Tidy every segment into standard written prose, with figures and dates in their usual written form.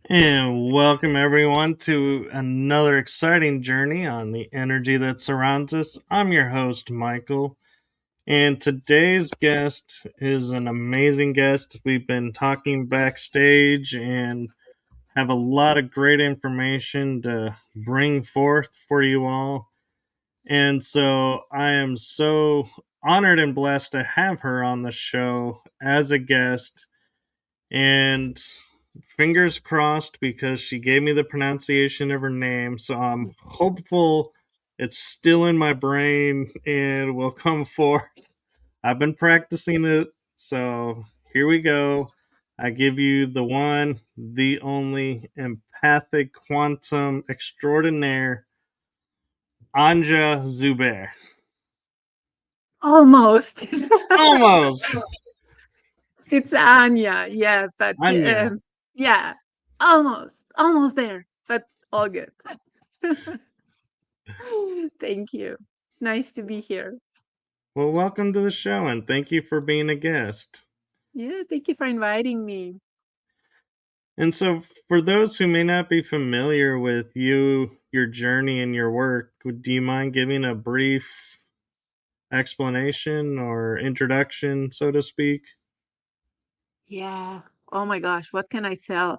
And welcome everyone to another exciting journey on the energy that surrounds us. I'm your host, Michael, and today's guest is an amazing guest. We've been talking backstage and have a lot of great information to bring forth for you all. And so I am so honored and blessed to have her on the show as a guest. And fingers crossed because she gave me the pronunciation of her name. So I'm hopeful it's still in my brain and will come forth. I've been practicing it. So here we go. I give you the one, the only empathic quantum extraordinaire, Anja Zubair. Almost. Almost. It's Anya, yeah, but Anja. yeah, almost there, but all good. Thank you. Nice to be here. Well, welcome to the show and thank you for being a guest. Yeah, thank you for inviting me. And so, for those who may not be familiar with you, your journey, and your work, do you mind giving a brief explanation or introduction, so to speak? Yeah. Oh my gosh, what can I tell?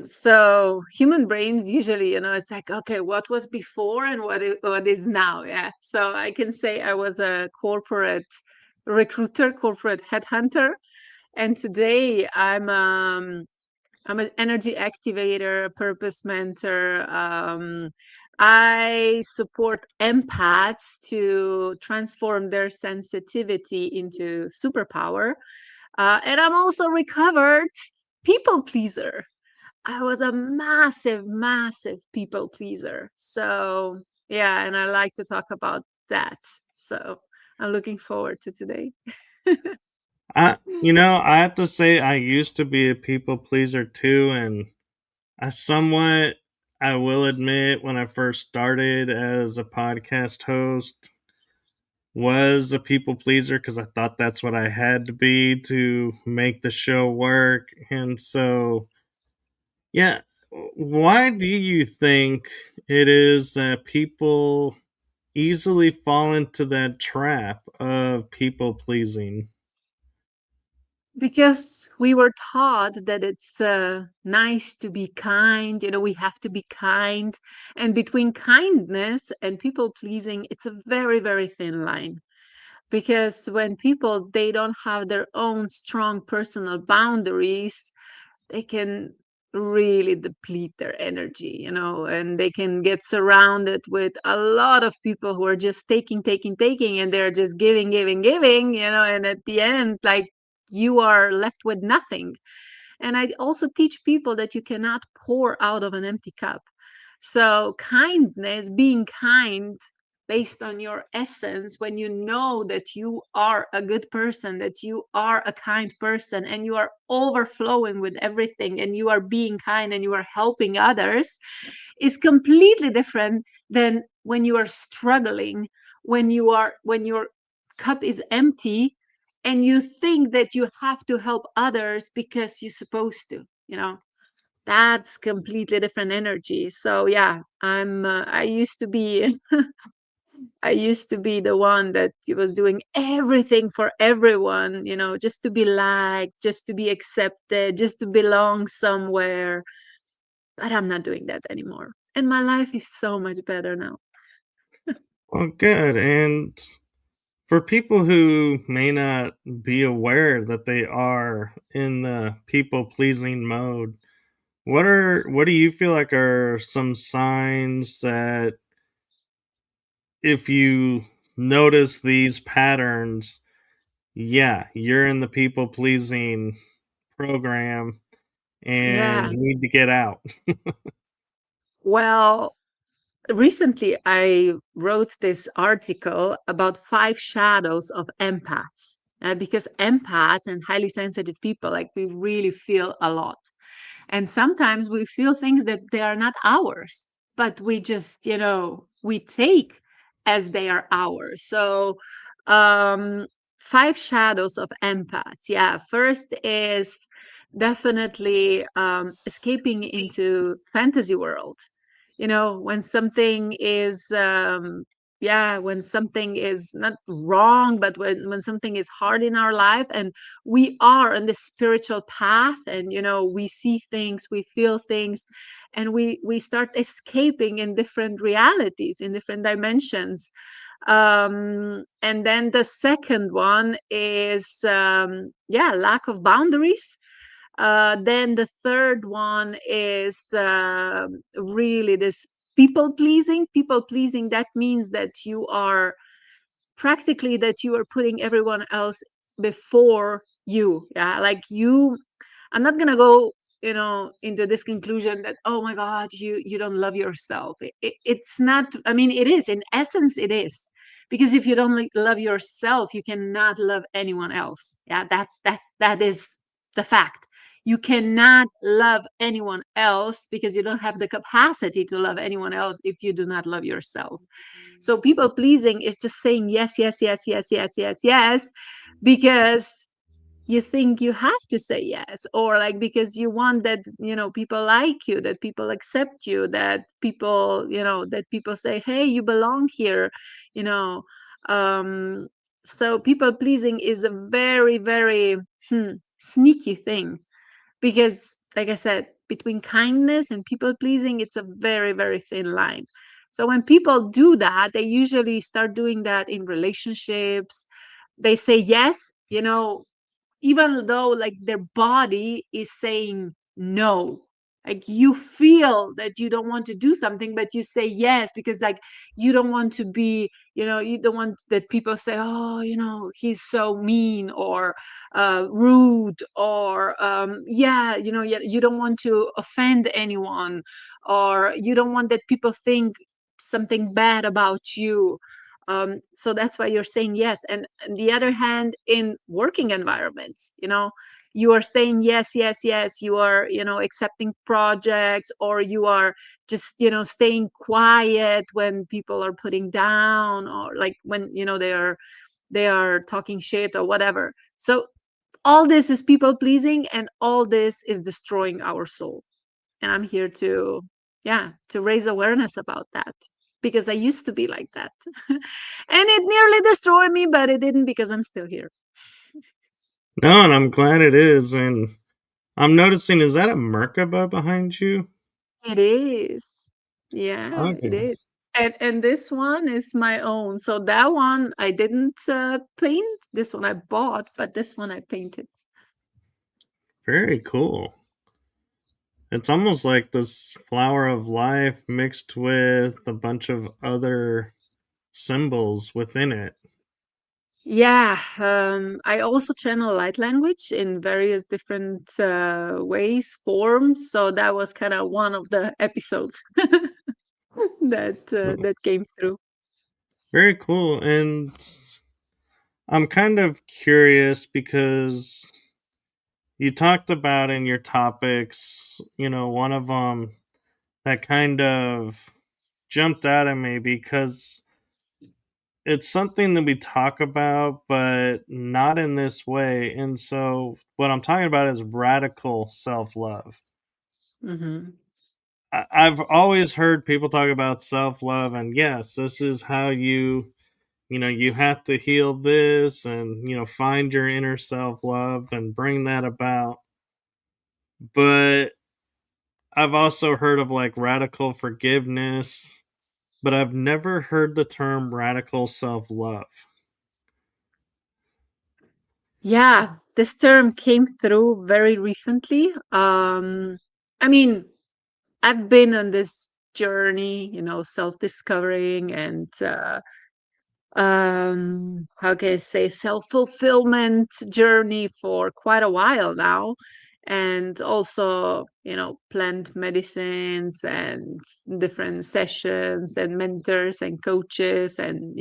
So human brains usually, it's like, okay, what was before and what is now? Yeah. So I can say I was a corporate recruiter, corporate headhunter, and today I'm an energy activator, a purpose mentor. I support empaths to transform their sensitivity into superpower. And I'm also recovered people pleaser. I was a massive, massive people pleaser. So, yeah, and I like to talk about that. So, I'm looking forward to today. I have to say, I used to be a people pleaser too, and I somewhat, I will admit, when I first started as a podcast host, was a people pleaser because I thought that's what I had to be to make the show work, and so yeah. Why do you think it is that people easily fall into that trap of people pleasing? Because we were taught that it's nice to be kind, we have to be kind. And between kindness and people pleasing, it's a very, very thin line. Because when people they don't have their own strong personal boundaries, they can really deplete their energy, and they can get surrounded with a lot of people who are just taking, and they're just giving, and at the end, like, you are left with nothing. And I also teach people that you cannot pour out of an empty cup. So, kindness, being kind based on your essence, when you know that you are a good person, that you are a kind person, and you are overflowing with everything, and you are being kind and you are helping others, is completely different than when you are struggling, when your cup is empty and you think that you have to help others because you're supposed to, that's completely different energy. So yeah, I used to be I used to be the one that was doing everything for everyone, just to be liked, just to be accepted, just to belong somewhere. But I'm not doing that anymore, and my life is so much better now. Well, good. And for people who may not be aware that they are in the people pleasing mode, what do you feel like are some signs that if you notice these patterns, yeah, you're in the people pleasing program and Yeah. you need to get out? Well, recently I wrote this article about 5 shadows of empaths. Because empaths and highly sensitive people, like, we really feel a lot. And sometimes we feel things that they are not ours, but we just, we take as they are ours. So, um, 5 shadows of empaths. Yeah. First is definitely escaping into fantasy world. When something is yeah, when something is not wrong, but when something is hard in our life, and we are on the spiritual path, and we see things, we feel things, and we start escaping in different realities, in different dimensions. And then the second one is yeah, lack of boundaries. Then the third one is really this people pleasing. People pleasing, that means that you are practically, that you are putting everyone else before you. Yeah, like you, I'm not gonna go into this conclusion that, oh my god, you don't love yourself. It's not, I mean, it is, in essence it is, because if you don't love yourself, you cannot love anyone else. Yeah, that is the fact. You cannot love anyone else because you don't have the capacity to love anyone else if you do not love yourself. So people pleasing is just saying yes, yes, yes, yes, yes, yes, yes, because you think you have to say yes, or like because you want that people like you, that people accept you, that people say, hey, you belong here. you know um so people pleasing is a very, very sneaky thing, because like I said, between kindness and people pleasing, it's a very, very thin line. So when people do that, they usually start doing that in relationships. They say yes, even though like their body is saying no. Like you feel that you don't want to do something, but you say yes because like you don't want to be, you don't want that people say, oh, he's so mean, or rude, or yeah, yeah, you don't want to offend anyone, or you don't want that people think something bad about you. So that's why you're saying yes. And on the other hand, in working environments, you are saying yes, yes, yes. You are, accepting projects, or you are just, staying quiet when people are putting down, or like when, they are talking shit or whatever. So all this is people pleasing, and all this is destroying our soul. And I'm here to, yeah, to raise awareness about that, because I used to be like that. And it nearly destroyed me, but it didn't, because I'm still here. No, and I'm glad it is. And I'm noticing, is that a Merkaba behind you? It is. Yeah, it Okay, is. And this one is my own. So that one I didn't paint. This one I bought, but this one I painted. very cool. It's almost like this flower of life mixed with a bunch of other symbols within it. Yeah, I also channel light language in various different ways, forms. So that was kind of one of the episodes that came through. Very cool. And I'm kind of curious because you talked about in your topics, one of them that kind of jumped out at me because it's something that we talk about, but not in this way. And so, what I'm talking about is radical self love. Hmm. I've always heard people talk about self love, and yes, this is how you have to heal this and, find your inner self love and bring that about. But I've also heard of like radical forgiveness, but I've never heard the term radical self love. Yeah, this term came through very recently. I mean, I've been on this journey, self-discovering, and how can I say, self-fulfillment journey for quite a while now. And also, plant medicines and different sessions and mentors and coaches and,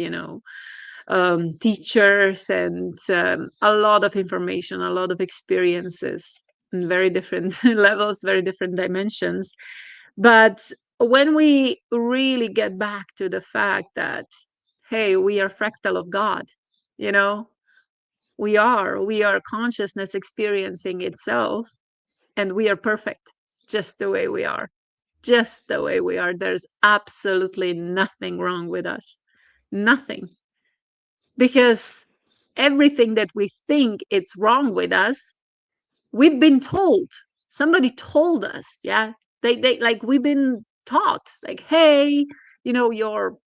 teachers, and a lot of information, a lot of experiences in very different levels, very different dimensions. But when we really get back to the fact that, hey, we are fractal of God, you know, we are consciousness experiencing itself. and we are perfect just the way we are. Just the way we are. There's absolutely nothing wrong with us. Nothing. Because everything that we think it's wrong with us, we've been told. Somebody told us, yeah. They like we've been taught, like, hey, your,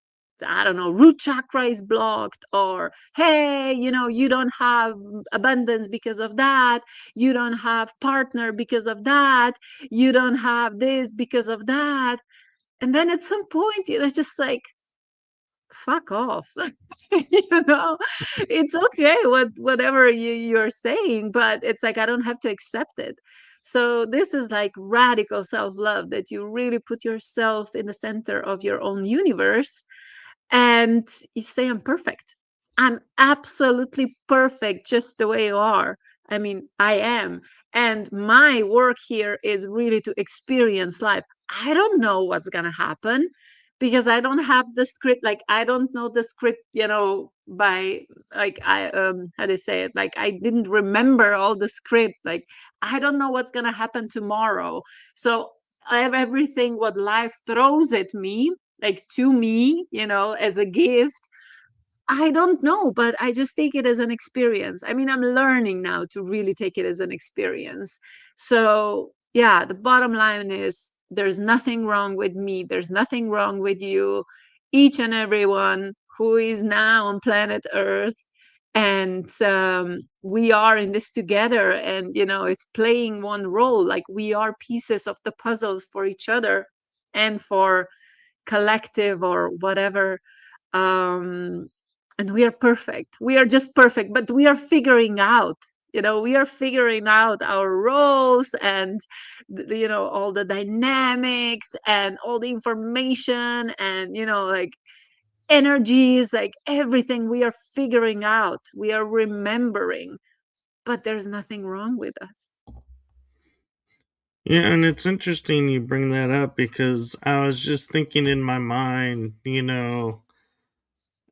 I don't know, root chakra is blocked, or hey, you don't have abundance because of that, you don't have partner because of that, you don't have this because of that. And then at some point, it's just like, fuck off. you know it's okay, whatever you're saying, but it's like I don't have to accept it. So this is like radical self-love, that you really put yourself in the center of your own universe, and you say, I'm perfect. I'm absolutely perfect just the way you are. I mean, I am. And my work here is really to experience life. I don't know what's going to happen because I don't have the script. Like, I don't know the script, by, like, how do you say it? Like, I didn't remember all the script. Like, I don't know what's going to happen tomorrow. So I have everything what life throws at me, like to me, as a gift. I don't know, but I just take it as an experience. I mean, I'm learning now to really take it as an experience. So, yeah, the bottom line is there's nothing wrong with me. There's nothing wrong with you. Each and everyone who is now on planet Earth. And we are in this together. And, it's playing one role. Like, we are pieces of the puzzles for each other and for collective or whatever. um and we are perfect, we are just perfect, but we are figuring out, we are figuring out our roles, and all the dynamics and all the information, and like energies, like everything we are figuring out, we are remembering. But there's nothing wrong with us. Yeah, and it's interesting you bring that up because I was just thinking in my mind,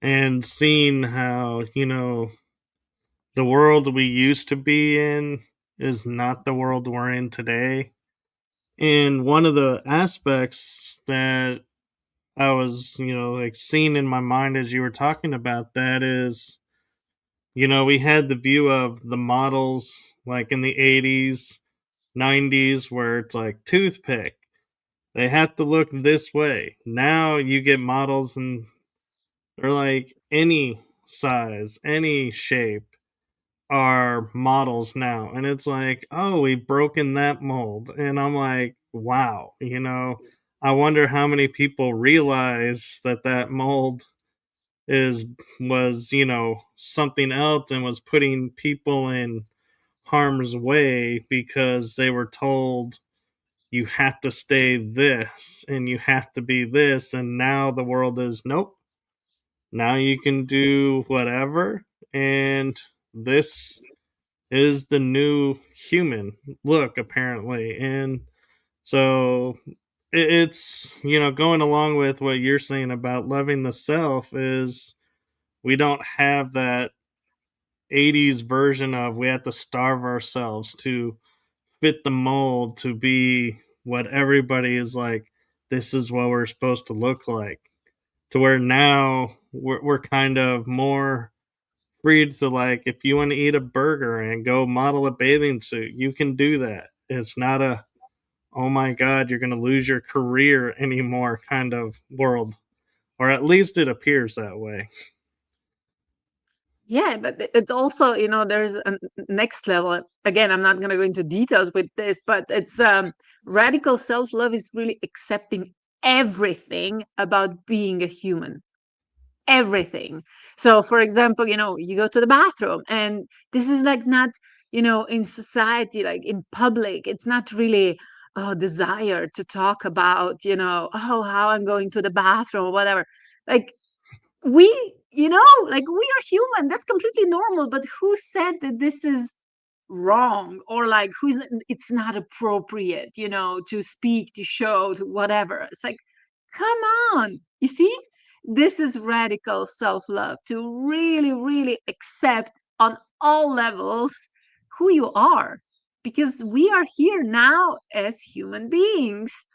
and seeing how, the world we used to be in is not the world we're in today. And one of the aspects that I was, like seeing in my mind as you were talking about that is, we had the view of the models like in the 80s, 90s, where it's like toothpick. They have to look this way. Now you get models and they're like any size, any shape are models now. And it's like, oh, we've broken that mold. And I'm like, wow, I wonder how many people realize that that mold is was something else and was putting people in harm's way because they were told you have to stay this and you have to be this, and now the world is nope, now you can do whatever, and this is the new human look apparently. And so it's going along with what you're saying about loving the self is we don't have that 80s version of we have to starve ourselves to fit the mold to be what everybody is like, this is what we're supposed to look like, to where now we're kind of more free to, like, if you want to eat a burger and go model a bathing suit, you can do that. It's not a, oh my god, you're going to lose your career anymore kind of world, or at least it appears that way. Yeah, but it's also, there's a next level. Again, I'm not going to go into details with this, but it's radical self-love is really accepting everything about being a human. Everything. So, for example, you go to the bathroom, and this is like not, in society, like in public, it's not really desire to talk about, oh, how I'm going to the bathroom or whatever. Like, we like, we are human, that's completely normal, but who said that this is wrong, or like who's it's not appropriate, to speak, to show, to whatever? It's like, come on, you see, this is radical self-love, to really really accept on all levels who you are. because we are here now as human beings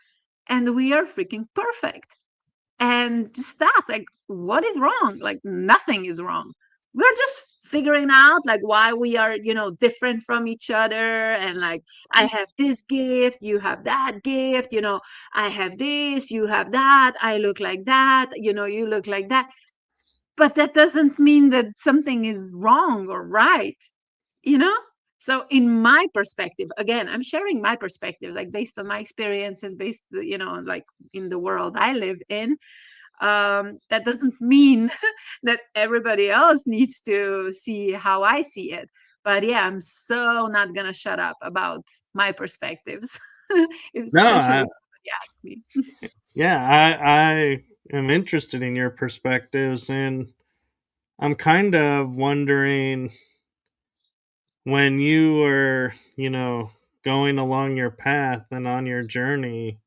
and we are freaking perfect. And just ask, like, what is wrong? Like, nothing is wrong. We're just figuring out like why we are, different from each other. And like, I have this gift, you have that gift, I have this, you have that, I look like that, you look like that. But that doesn't mean that something is wrong or right, you know? So in my perspective, again, I'm sharing my perspectives, like based on my experiences, based, like in the world I live in. That doesn't mean that everybody else needs to see how I see it. But yeah, I'm so not gonna shut up about my perspectives, No, especially if somebody asks me. yeah, I am interested in your perspectives, and I'm kind of wondering when you were, going along your path and on your journey,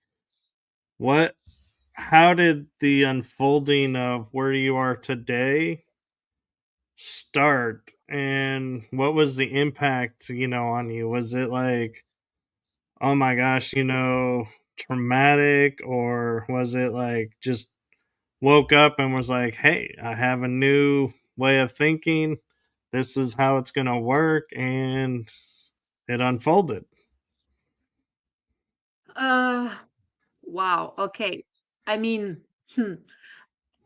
what, how did the unfolding of where you are today start, and what was the impact, on you? Was it like, oh my gosh, traumatic, or was it like just woke up and was like, hey, I have a new way of thinking. This is how it's going to work. And it unfolded. Uh, wow. Okay. I mean,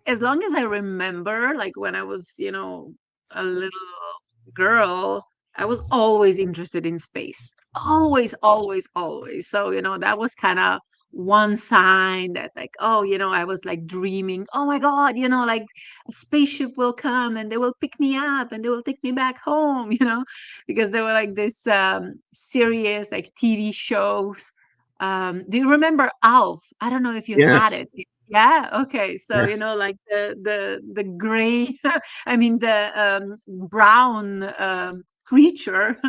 as long as I remember, like when I was, a little girl, I was always interested in space. Always, always, always. So, that was kind of one sign that, like, oh, I was like dreaming, oh my God, like a spaceship will come and they will pick me up and they will take me back home, because there were like this serious, like TV shows. Do you remember Alf? I don't know if you had Yes. it. Yeah. Okay. So, Yeah. like the gray, I mean the brown creature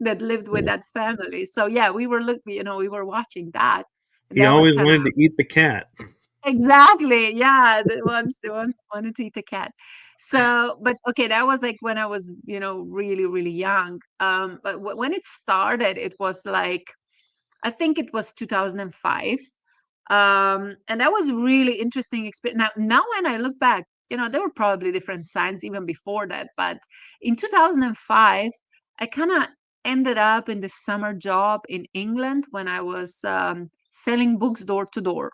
that lived with that family. So yeah, we were watching that, and He that was always kind of wanted to eat the cat. exactly, yeah. The ones wanted to eat the cat. So, but okay, that was like when I was, really, really young. But when it started, it was like I think it was 2005. And that was really interesting experience. Now when I look back, there were probably different signs even before that. But in 2005, I kind of ended up in the summer job in England when I was selling books door to door.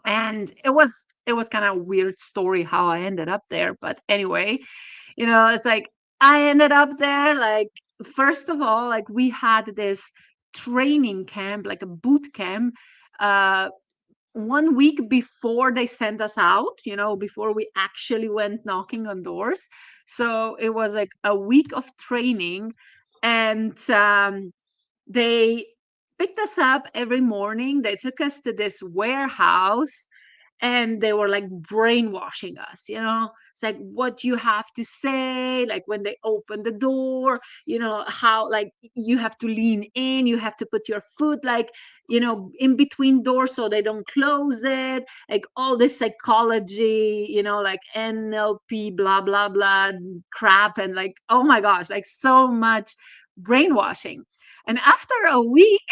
And it was kind of weird story how I ended up there. But anyway, it's like I ended up there, like, first of all, like we had this training camp, like a boot camp, uh 1 week before they sent us out, before we actually went knocking on doors. So it was like a week of training. And they picked us up every morning. They took us to this warehouse and they were like brainwashing us. It's like what you have to say, like when they open the door, how like you have to lean in, you have to put your foot like, in between doors so they don't close it, like all this psychology, like NLP, blah blah blah crap. And like, oh my gosh, like so much brainwashing. And after a week,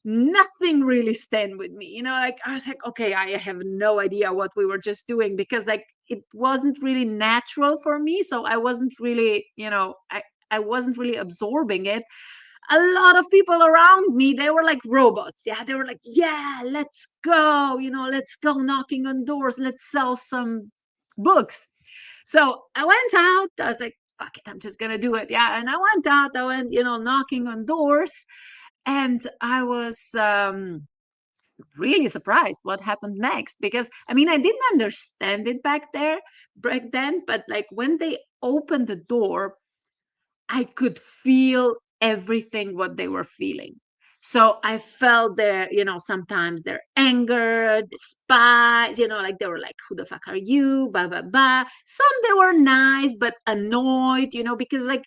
nothing really stand with me. Like I was like, okay, I have no idea what we were just doing, because like it wasn't really natural for me. So I wasn't really, I wasn't really absorbing it. A lot of people around me, they were like robots. Yeah, they were like, yeah, let's go, let's go knocking on doors, let's sell some books. So I went out. I was like, fuck it, I'm just gonna do it. Yeah. And I went out, I went, knocking on doors. And I was really surprised what happened next, because I mean, I didn't understand it back then, but like when they opened the door, I could feel everything what they were feeling. So I felt their, sometimes their anger, despise, like they were like, who the fuck are you? Blah, blah, blah. Some they were nice, but annoyed, because like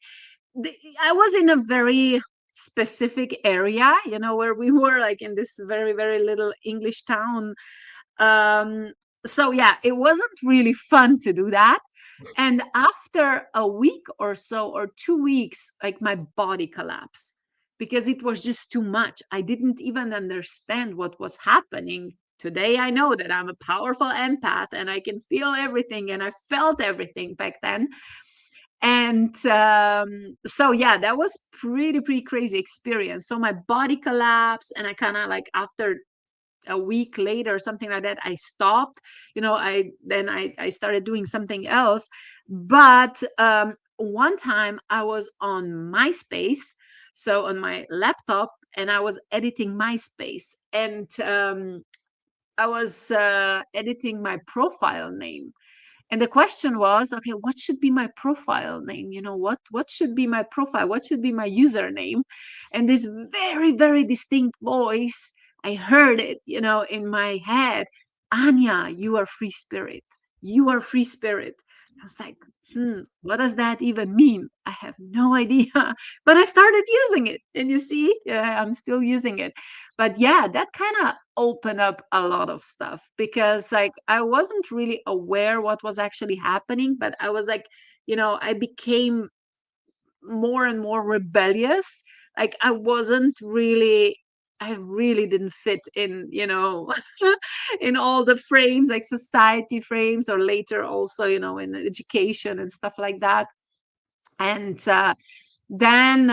I was in a very specific area, where we were like in this very, very little English town. Um, so yeah, it wasn't really fun to do that. And after a week or so, or 2 weeks, like my body collapsed. because it was just too much. I didn't even understand what was happening. Today, I know that I'm a powerful empath and I can feel everything, and I felt everything back then. And so, yeah, that was pretty crazy experience. So my body collapsed, and I kind of like, after a week later or something like that, I stopped. I started doing something else. But one time I was on MySpace, so on my laptop, and I was editing MySpace, and I was editing my profile name. And the question was, okay, what should be my profile name? What should be my profile? What should be my username? And this very distinct voice, I heard it, in my head. Anya, you are free spirit. You are free spirit. I was like, what does that even mean? I have no idea. But I started using it. And you see, I'm still using it. But yeah, that kind of opened up a lot of stuff, because like I wasn't really aware what was actually happening, but I was like, I became more and more rebellious. Like I really didn't fit in, in all the frames, like society frames, or later also, in education and stuff like that. And then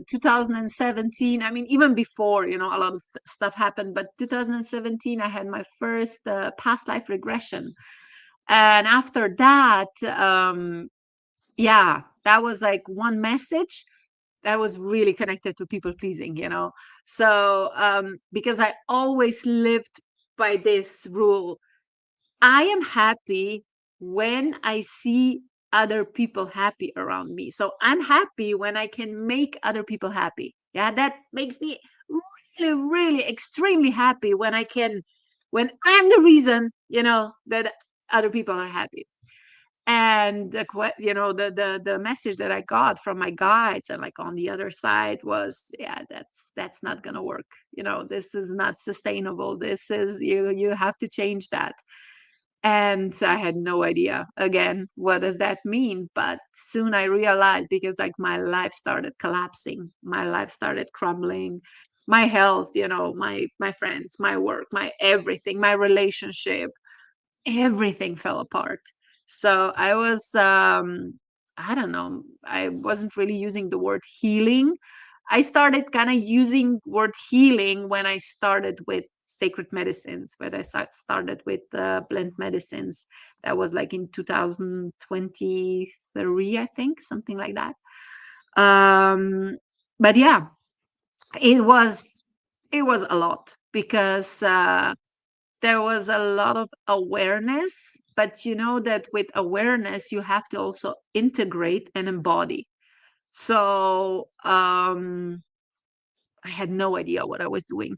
2017, I mean, even before, a lot of stuff happened, but 2017 I had my first past life regression. And after that, yeah, that was like one message that was really connected to people pleasing, so because I always lived by this rule: I am happy when I see other people happy around me. So I'm happy when I can make other people happy. Yeah, that makes me really extremely happy when when I'm the reason, that other people are happy. And the message that I got from my guides, and like on the other side, was, yeah, that's not gonna work. This is not sustainable. This is, you have to change that. And I had no idea, again, what does that mean. But soon I realized, because like my life started collapsing, my life started crumbling, my health, my friends, my work, my everything, my relationship, everything fell apart. So I was, I don't know, I wasn't really using the word healing. I started kind of using word healing when I started with sacred medicines, when I started with blend medicines. That was like in 2023, I think, something like that. um but yeah, it was it was a lot, because there was a lot of awareness. But you know that with awareness you have to also integrate and embody. So I had no idea what I was doing.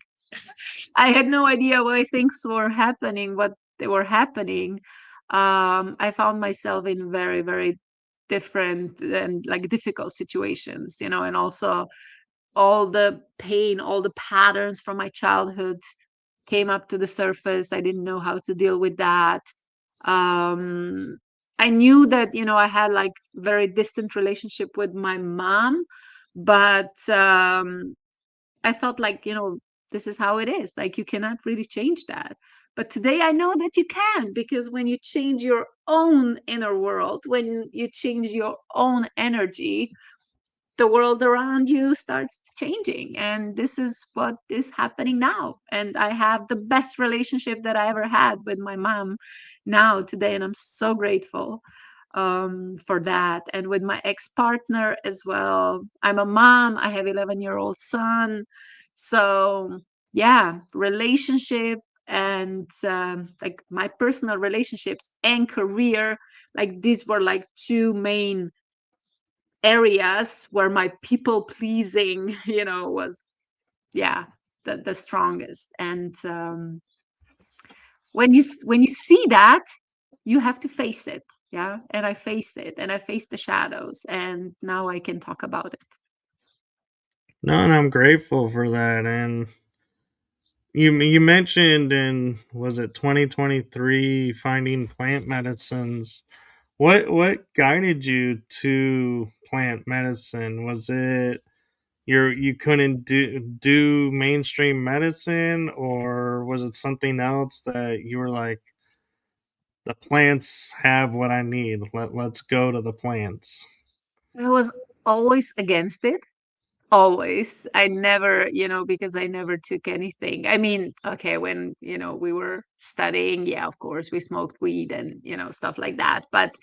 I had no idea why things were happening, what they were happening. I found myself in very different and like difficult situations, and also all the pain, all the patterns from my childhood came up to the surface. I didn't know how to deal with that. Um, I knew that, I had like very distant relationship with my mom, but I thought like, this is how it is. Like you cannot really change that. But today I know that you can, because when you change your own inner world, when you change your own energy, the world around you starts changing. And this is what is happening now. And I have the best relationship that I ever had with my mom now today, and I'm so grateful for that. And with my ex-partner as well, I'm a mom, I have 11-year-old son. So yeah, relationship and like my personal relationships and career, like these were like two main areas where my people pleasing, was, yeah, the strongest. And when you see that, you have to face it. Yeah, and I faced it, and I faced the shadows, and now I can talk about it. No, and I'm grateful for that. And you mentioned in, was it 2023, finding plant medicines. What guided you to plant medicine? Was it you couldn't do mainstream medicine, or was it something else that you were like, the plants have what I need. Let's go to the plants. I was always against it. Always. I never, because I never took anything. I mean, okay, when, we were studying, yeah, of course, we smoked weed and, stuff like that. But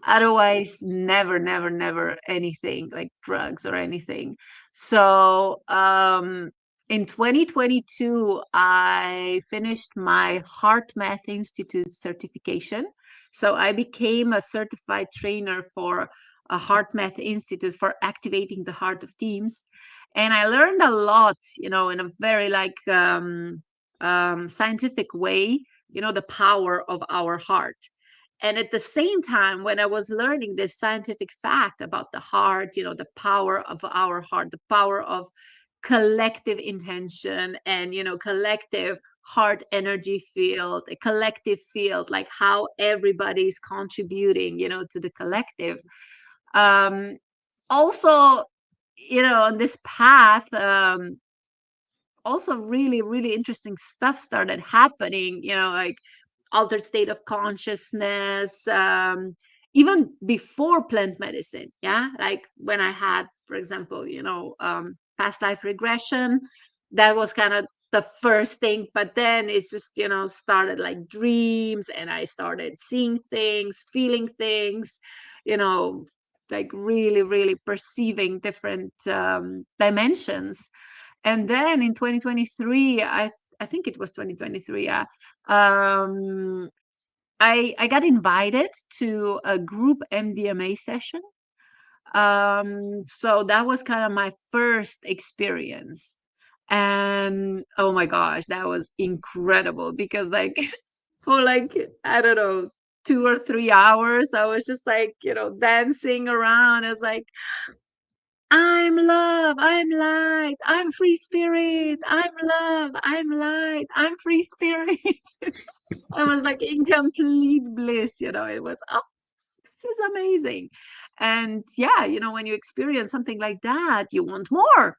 otherwise, never, never, never anything like drugs or anything. So, in 2022, I finished my Heart Math Institute certification. So I became a certified trainer for a Heart Math Institute for activating the heart of teams. And I learned a lot, in a very like scientific way, the power of our heart. And at the same time, when I was learning this scientific fact about the heart, the power of our heart, the power of collective intention and, collective heart energy field, a collective field, like how everybody's contributing, to the collective. Um, Also, on this path, also really, really interesting stuff started happening, like altered state of consciousness, even before plant medicine. Yeah. Like when I had, for example, past life regression, that was kind of the first thing. But then it just, started like dreams, and I started seeing things, feeling things, you know, like really, really perceiving different dimensions. And then in 2023, I think it was 2023, yeah, I got invited to a group MDMA session. So that was kind of my first experience. And oh my gosh, that was incredible because like for like, I don't know, 2 or 3 hours, I was just like, dancing around. I was like, I'm love, I'm light, I'm free spirit, I'm love, I'm light, I'm free spirit. I was like in complete bliss, it was, oh, this is amazing. And yeah, when you experience something like that, you want more.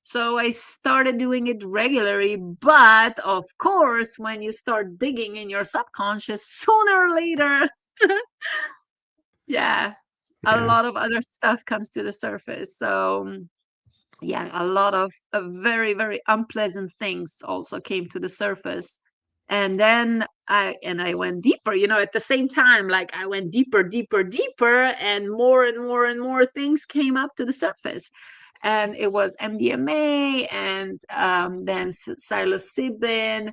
So I started doing it regularly. But of course, when you start digging in your subconscious, sooner or later, yeah, a Yeah. lot of other stuff comes to the surface. So yeah, a lot of very, very unpleasant things also came to the surface. And then I went deeper, at the same time, like I went deeper, deeper, deeper, and more and more things came up to the surface. And it was MDMA, and then psilocybin,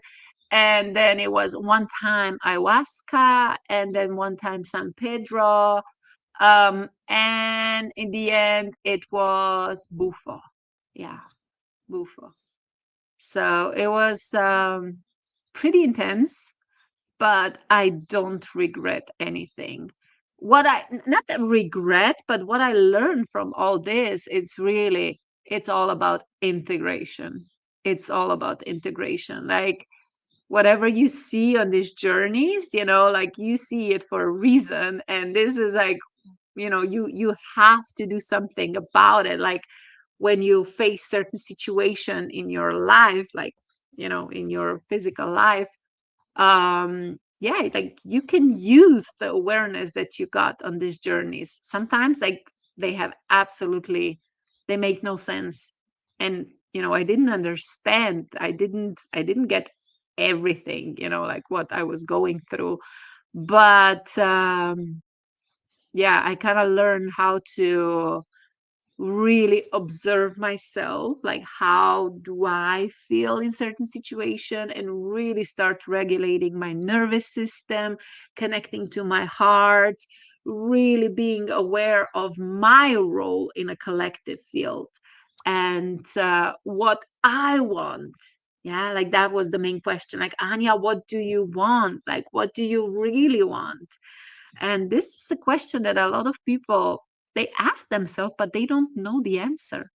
and then it was one time ayahuasca, and then one time San Pedro, and in the end, it was Bufo. Yeah, Bufo. So it was pretty intense, but I don't regret anything. Not that regret, but what I learned from all this, it's all about integration. It's all about integration. Like whatever you see on these journeys, like you see it for a reason. And this is like, you have to do something about it. Like when you face certain situation in your life, like in your physical life, yeah, like you can use the awareness that you got on these journeys. Sometimes like they have absolutely, they make no sense. And I didn't understand, I didn't get everything, like what I was going through. But yeah, I kind of learned how to really observe myself, like how do I feel in certain situation, and really start regulating my nervous system, connecting to my heart, really being aware of my role in a collective field, and what I want. Yeah, like that was the main question, like, Anya, what do you want? Like what do you really want? And this is a question that a lot of people, they ask themselves, but they don't know the answer.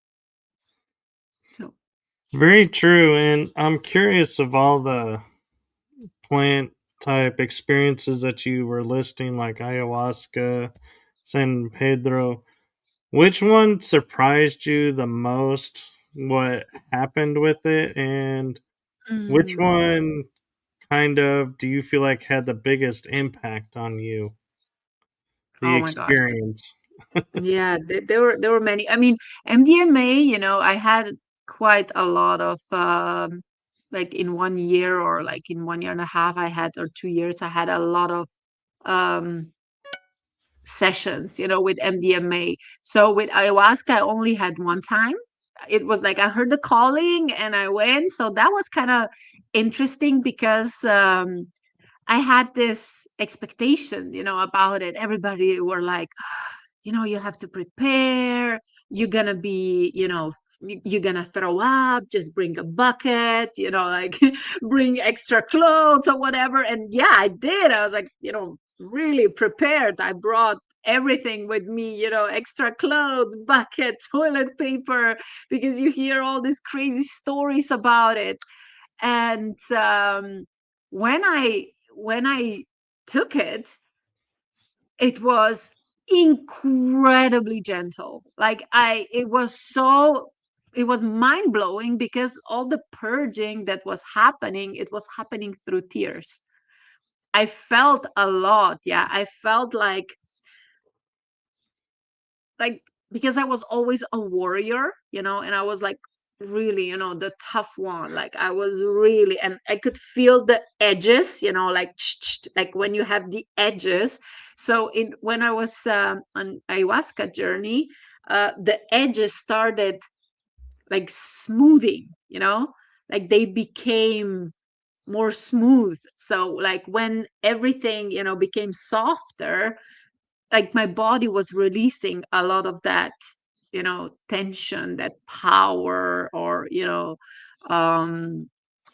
So Very true. And I'm curious, of all the plant type experiences that you were listing, like ayahuasca, San Pedro, which one surprised you the most? what happened with it, and which Mm. one kind of do you feel like had the biggest impact on you, the Oh my gosh. experience? Yeah, there were many. I mean, MDMA, I had quite a lot of like in 1 year, or like in 1 year and a half, I had, or 2 years, I had a lot of um sessions, with MDMA. So with ayahuasca, I only had one time. It was like I heard the calling and I went. So that was kind of interesting because I had this expectation, about it. Everybody were like, you have to prepare. You're gonna be, you're gonna throw up. Just bring a bucket, like bring extra clothes or whatever. And yeah, I did. I was like, really prepared. I brought everything with me, extra clothes, bucket, toilet paper, because you hear all these crazy stories about it. And when I took it, it was incredibly gentle. Like it was mind blowing because all the purging that was happening, it was happening through tears. I felt a lot. Yeah, I felt like because I was always a warrior, and I was like really, the tough one. Like I was really, and I could feel the edges, like like when you have the edges. So in when I was on ayahuasca journey, the edges started like smoothing, like they became more smooth. So like when everything, became softer, like my body was releasing a lot of that, tension, that power, or um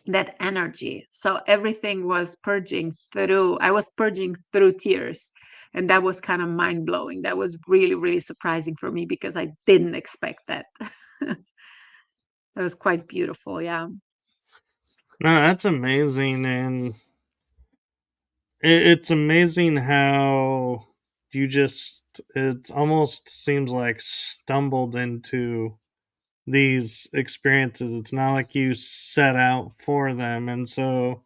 that energy. So everything was purging through, I was purging through tears. And that was kind of mind blowing. That was really, really surprising for me because I didn't expect that. That was quite beautiful. Yeah. No, that's amazing, and it's amazing how you just it almost seems like stumbled into these experiences. It's not like you set out for them, and so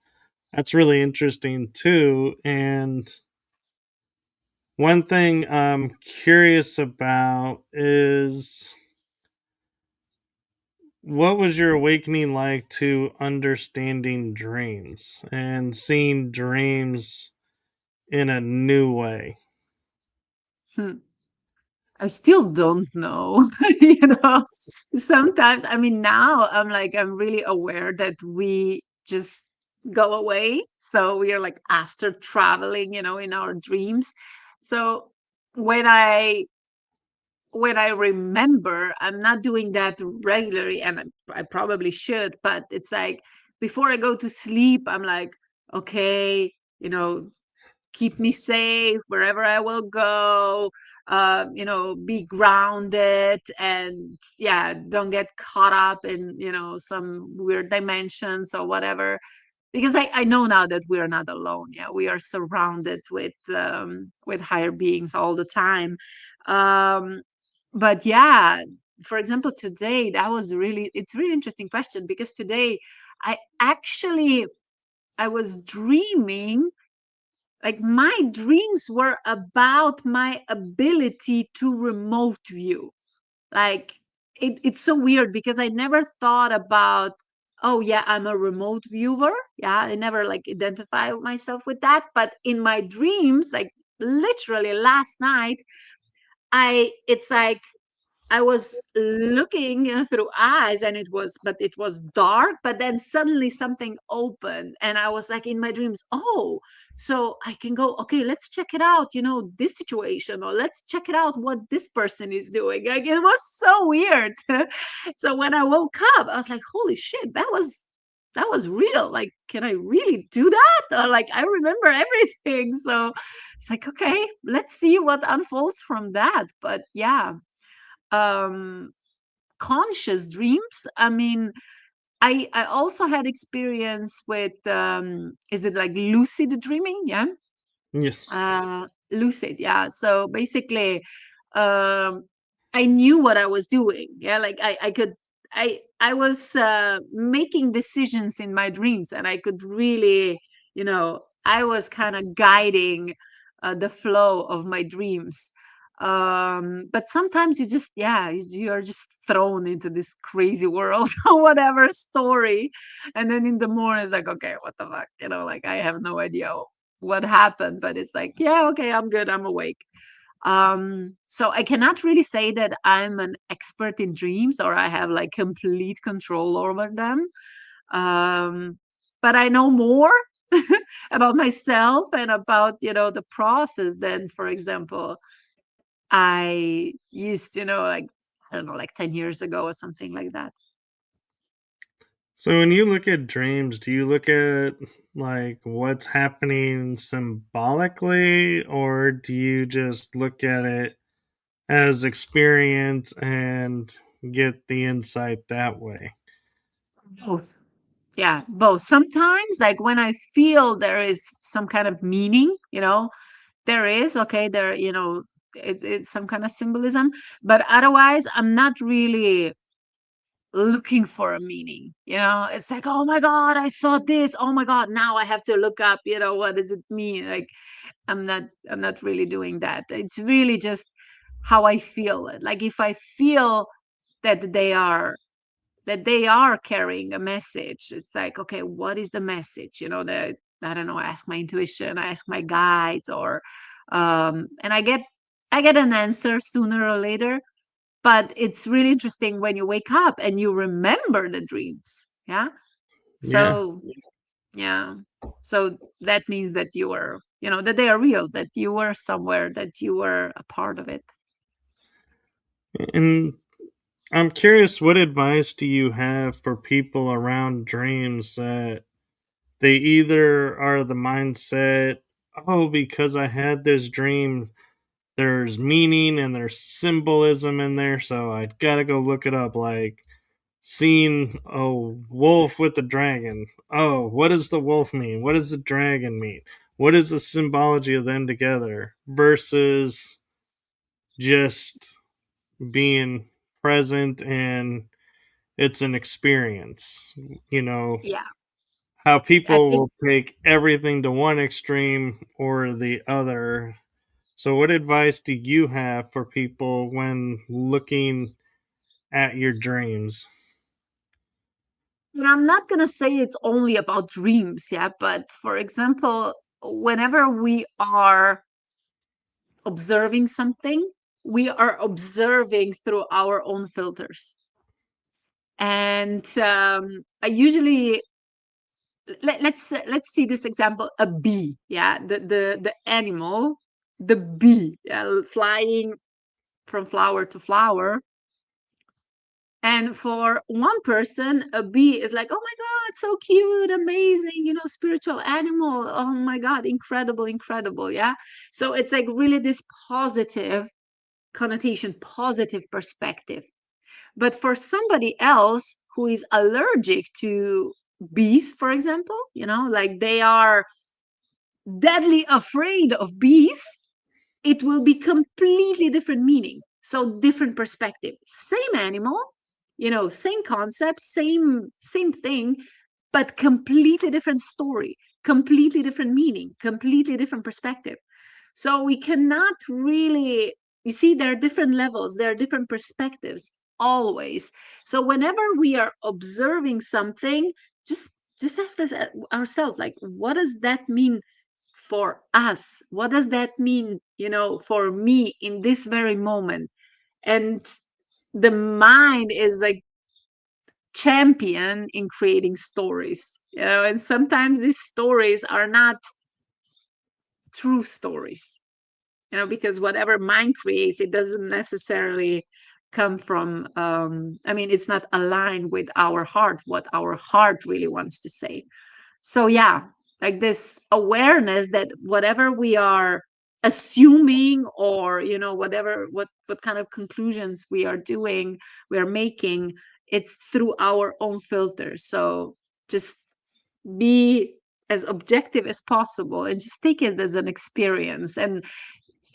that's really interesting too. And one thing I'm curious about is what was your awakening like to understanding dreams and seeing dreams in a new way? Hmm. I still don't know. Sometimes, I mean, now I'm really aware that we just go away. So we are like astral traveling, in our dreams. So when I when I remember, I'm not doing that regularly, and I probably should, but it's like before I go to sleep, I'm like, okay, keep me safe wherever I will go, be grounded, and yeah, don't get caught up in, some weird dimensions or whatever. Because I know now that we are not alone. Yeah, we are surrounded with higher beings all the time. Um, but yeah, for example, today it's a really interesting question because today I actually I was dreaming, like my dreams were about my ability to remote view. Like it's so weird because I never thought about, oh yeah, I'm a remote viewer. Yeah, I never like identify myself with that. But in my dreams, like literally last night, it's like I was looking through eyes, and it was dark, but then suddenly something opened and I was like in my dreams, oh, so I can go, okay, let's check it out, this situation, or let's check it out what this person is doing. Like it was so weird. So when I woke up, I was like, holy shit, that was real. Like, can I really do that? Or like I remember everything. So it's like, okay, let's see what unfolds from that. But yeah, um conscious dreams, I mean, I also had experience with is it like lucid dreaming? Yeah. Yes. Lucid, yeah. So basically, um I knew what I was doing. Yeah, like I could, I was making decisions in my dreams, and I could really, I was kind of guiding the flow of my dreams. But sometimes you just, yeah, you're just thrown into this crazy world or whatever story, and then in the morning it's like, okay, what the fuck, like I have no idea what happened, but it's like, yeah, okay, I'm good, I'm awake. So I cannot really say that I'm an expert in dreams or I have like complete control over them. Um, but I know more about myself and about, the process than, for example, I used to know, like, I don't know, like 10 years ago or something like that. So when you look at dreams, do you look at like what's happening symbolically, or do you just look at it as experience and get the insight that way? Both. Yeah, both. Sometimes, like when I feel there is some kind of meaning, there is, okay, there, it's some kind of symbolism, but otherwise, I'm not really looking for a meaning. It's like, oh my God, I saw this. Oh my God, now I have to look up, what does it mean? Like, I'm not really doing that. It's really just how I feel it. Like if I feel that they are carrying a message, it's like, okay, what is the message? That, I don't know, I ask my intuition, I ask my guides, or and I get an answer sooner or later. But it's really interesting when you wake up and you remember the dreams. Yeah. Yeah. So, yeah. So that means that that they are real, that you were somewhere, that you were a part of it. And I'm curious, what advice do you have for people around dreams that they either are the mindset, oh, because I had this dream, there's meaning and there's symbolism in there, so I gotta go look it up. Like seeing a wolf with a dragon. Oh, what does the wolf mean? What does the dragon mean? What is the symbology of them together? Versus just being present and it's an experience. You know, Yeah. how I people think will take everything to one extreme or the other. So, what advice do you have for people when looking at your dreams? And I'm not going to say it's only about dreams, yeah, but for example, whenever we are observing something, we are observing through our own filters. And I usually let's see this example: a bee, yeah, the animal, the bee, yeah, flying from flower to flower. And for one person, a bee is like, oh my God, so cute, amazing, spiritual animal. Oh my God, incredible, incredible. Yeah. So it's like really this positive connotation, positive perspective. But for somebody else who is allergic to bees, for example, like they are deadly afraid of bees, it will be completely different meaning. So different perspective. Same animal, same concept, same thing, but completely different story, completely different meaning, completely different perspective. So we cannot really, you see, there are different levels, there are different perspectives always. So whenever we are observing something, just just ask us ourselves, like, what does that mean for us? What does that mean, for me in this very moment? And the mind is like champion in creating stories, and sometimes these stories are not true stories, because whatever mind creates, it doesn't necessarily come from, I mean, it's not aligned with our heart, what our heart really wants to say. So yeah, like this awareness that whatever we are assuming, or whatever, what kind of conclusions we are making, it's through our own filter. So just be as objective as possible and just take it as an experience. And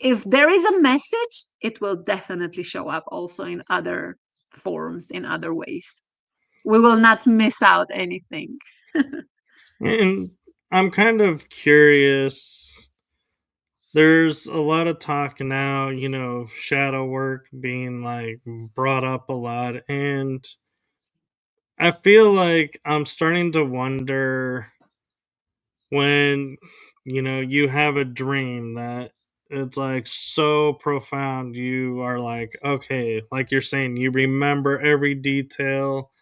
if there is a message, it will definitely show up also in other forms, in other ways. we will not miss out anything. And I'm kind of curious. There's a lot of talk now, shadow work being like brought up a lot. And I feel like I'm starting to wonder when, you have a dream that it's like so profound. You are like, okay, like you're saying, you remember every detail,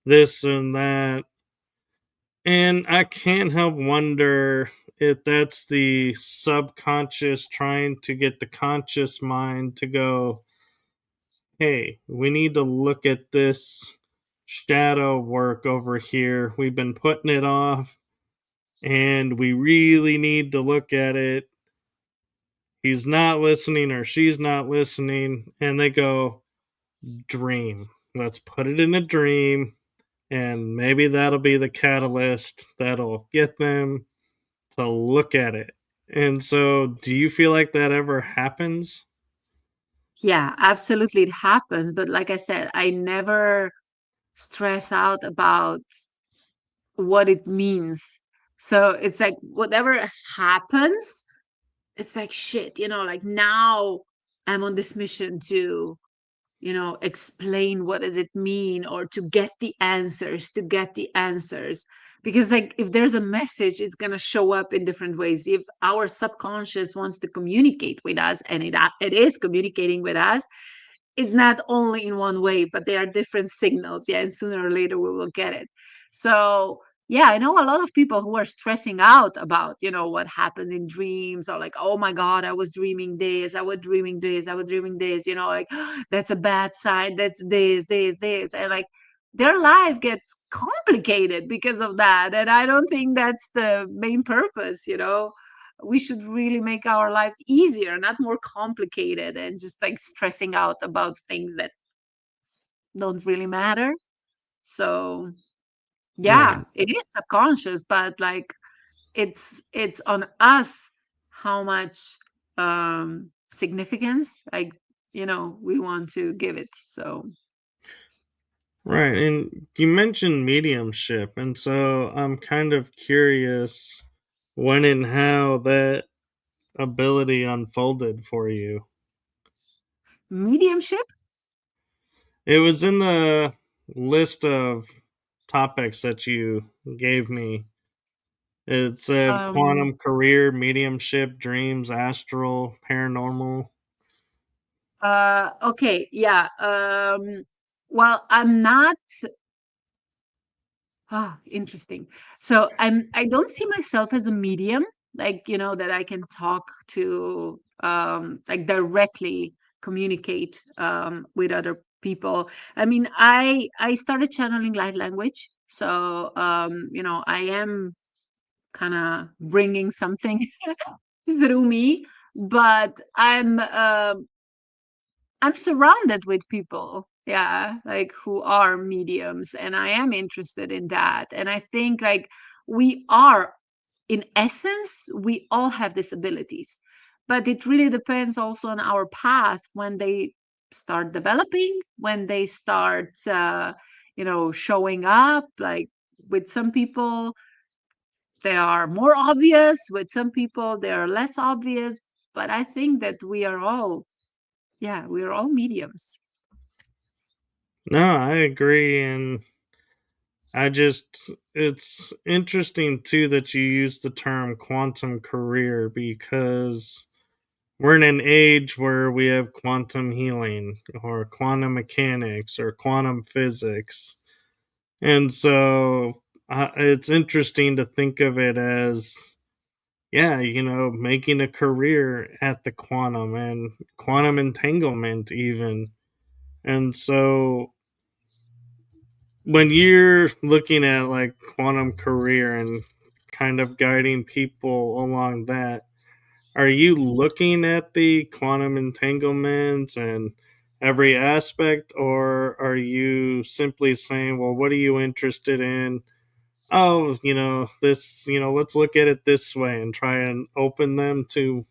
this and that. And I can't help wonder if that's the subconscious trying to get the conscious mind to go, hey, we need to look at this shadow work over here. We've been putting it off and we really need to look at it. He's not listening or she's not listening. And they go, dream. Let's put it in a dream. And maybe that'll be the catalyst that'll get them to look at it. And so, do you feel like that ever happens? Yeah, absolutely, it happens. But like I said, I never stress out about what it means. So it's like whatever happens, it's like shit, like now I'm on this mission to, explain what does it mean, or to get the answers. Because like if there's a message, it's going to show up in different ways. If our subconscious wants to communicate with us, and it is communicating with us, it's not only in one way, but there are different signals. Yeah, and sooner or later we will get it. So yeah, I know a lot of people who are stressing out about, what happened in dreams, or like, oh my God, I was dreaming this, I was dreaming this, I was dreaming this, like that's a bad sign, that's this. And like their life gets complicated because of that. And I don't think that's the main purpose. We should really make our life easier, not more complicated and just like stressing out about things that don't really matter. So yeah, Right. it is subconscious, but like it's on us how much significance, like, we want to give it. So Right. And you mentioned mediumship. And so I'm kind of curious when and how that ability unfolded for you. mediumship. It was in the list of topics that you gave me. It said um quantum career, mediumship, dreams, astral, paranormal. okay, yeah. Well, I'm not. Ah, interesting. So I don't see myself as a medium, like, that I can talk to, like directly communicate with other people. I mean, I started channeling light language. So I am kind of bringing something through me, but I'm surrounded with people, yeah, like who are mediums, and I am interested in that. And I think like we are, in essence, we all have these abilities, but it really depends also on our path when they start developing, when they start, showing up. Like with some people, they are more obvious. With some people, they are less obvious. But I think that we are all, yeah, we are all mediums. No, I agree. And it's interesting too that you use the term quantum career because we're in an age where we have quantum healing or quantum mechanics or quantum physics. And so it's interesting to think of it as, yeah, making a career at the quantum and quantum entanglement, even. And so when you're looking at like quantum career and kind of guiding people along that, are you looking at the quantum entanglements and every aspect, or are you simply saying, well, what are you interested in? Oh, this, let's look at it this way and try and open them to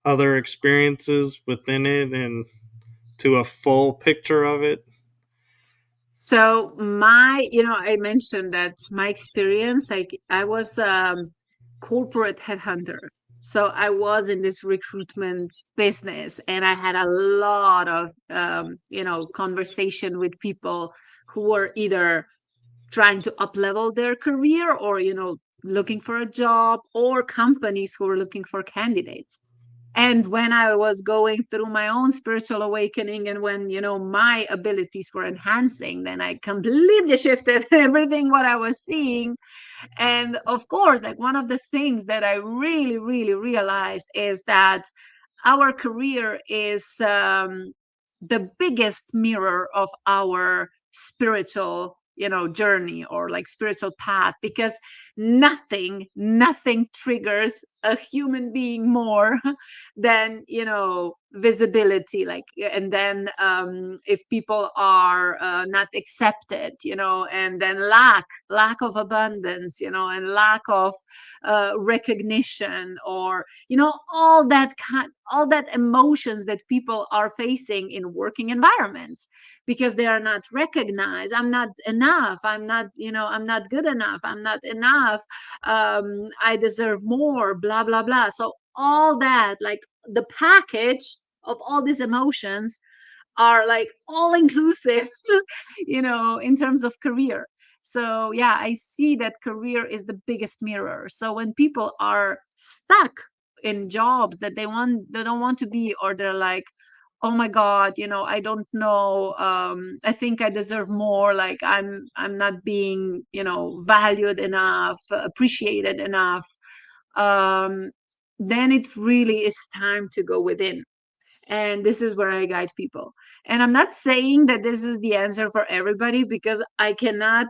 other experiences within it and to a full picture of it? So I mentioned that my experience, like I was corporate headhunter. So I was in this recruitment business and I had a lot of conversation with people who were either trying to up level their career or looking for a job, or companies who were looking for candidates. And when I was going through my own spiritual awakening, and when my abilities were enhancing, then I completely shifted everything what I was seeing. And of course, like one of the things that I really really realized is that our career is the biggest mirror of our spiritual journey, or like spiritual path, because nothing triggers a human being more than visibility, like. And then if people are not accepted, and then lack of abundance, and lack of recognition, or all that emotions that people are facing in working environments, because they are not recognized. I'm not enough, I'm not good enough, I'm not enough, I deserve more, blah blah blah. So all that, like the package of all these emotions, are like all inclusive in terms of career. So yeah, I see that career is the biggest mirror. So when people are stuck in jobs that they don't want to be, or they're like, oh my god, I don't know, I think I deserve more, like I'm not being valued enough, appreciated enough, um then it really is time to go within. And this is where I guide people. And I'm not saying that this is the answer for everybody, because I cannot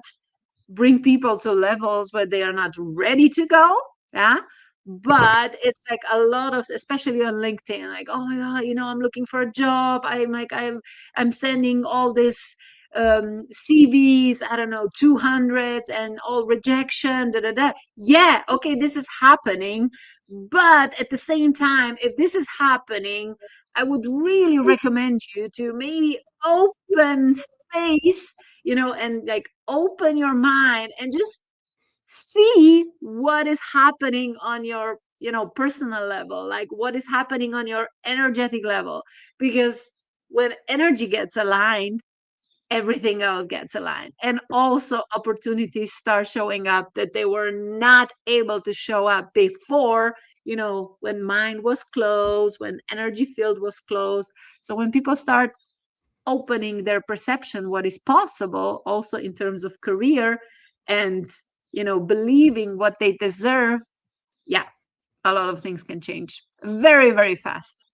bring people to levels where they are not ready to go. Yeah. But it's like a lot of, especially on LinkedIn, like, oh my God, I'm looking for a job. I'm sending all this CVs, I don't know, 200, and all rejection, da da da. Yeah, okay, this is happening. But at the same time, if this is happening, I would really recommend you to maybe open space, and like open your mind and just see what is happening on your, personal level, like what is happening on your energetic level. Because when energy gets aligned, everything else gets aligned, and also opportunities start showing up that they were not able to show up before, when mind was closed, when energy field was closed. So when people start opening their perception what is possible, also in terms of career, and believing what they deserve, yeah, a lot of things can change very very fast.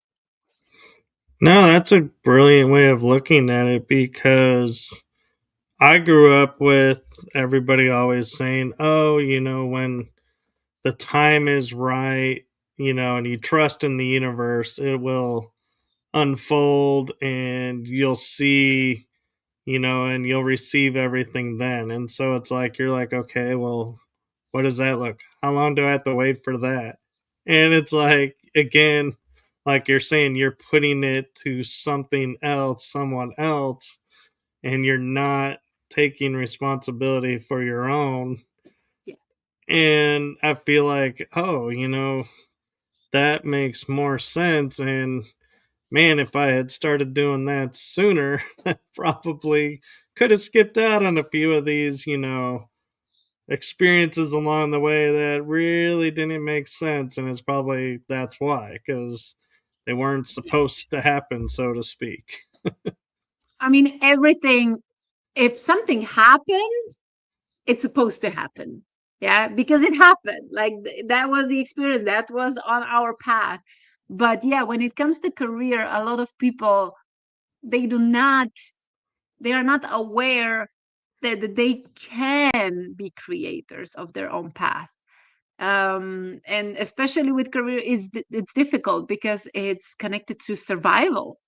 No, that's a brilliant way of looking at it, because I grew up with everybody always saying, oh, when the time is right, and you trust in the universe, it will unfold and you'll see, and you'll receive everything then. And so it's like, you're like, okay, well, what does that look? How long do I have to wait for that? And it's like, again, like you're saying, you're putting it to something else, someone else, and you're not taking responsibility for your own. Yeah. And I feel like, oh, that makes more sense. And man, if I had started doing that sooner, I probably could have skipped out on a few of these, experiences along the way that really didn't make sense. And it's probably that's why, because they weren't supposed to happen, so to speak. I mean, everything, if something happens, it's supposed to happen. Yeah, because it happened, like that was the experience, that was on our path. But yeah, when it comes to career, a lot of people, they do not they are not aware that they can be creators of their own path. And especially with career, it's difficult because it's connected to survival.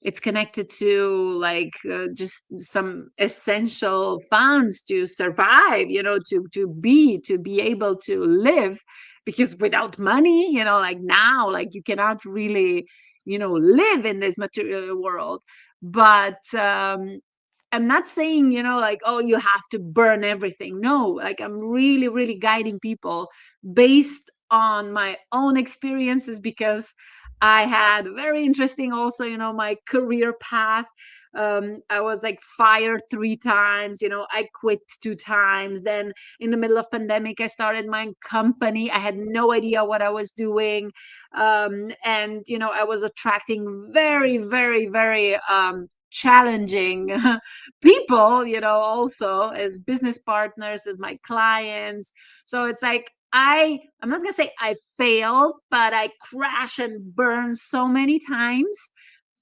It's connected to like just some essential funds to survive, to be able to live. Because without money, like now, like you cannot really live in this material world. But I'm not saying, like, oh, you have to burn everything. No, like I'm really, really guiding people based on my own experiences, because I had very interesting also, my career path. I was like fired 3 times, I quit 2 times. Then in the middle of pandemic, I started my company. I had no idea what I was doing. And, I was attracting very, very, very challenging people, also as business partners, as my clients. So it's like, I'm not gonna say I failed, but I crash and burn so many times.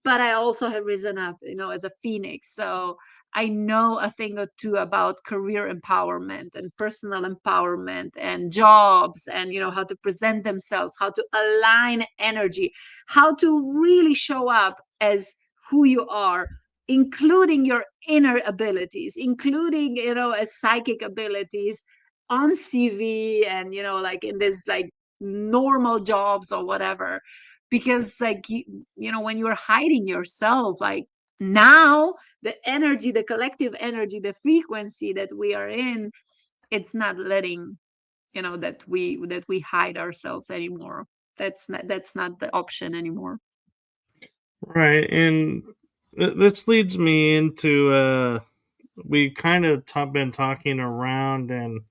But I also have risen up, as a phoenix. So I know a thing or two about career empowerment and personal empowerment and jobs, and how to present themselves, how to align energy, how to really show up as who you are, including your inner abilities, including, as psychic abilities on CV, and like in this like normal jobs or whatever. Because like when you're hiding yourself, like now the energy, the collective energy, the frequency that we are in, it's not letting that we hide ourselves anymore. That's not the option anymore. Right, and this leads me into we kind of been talking around and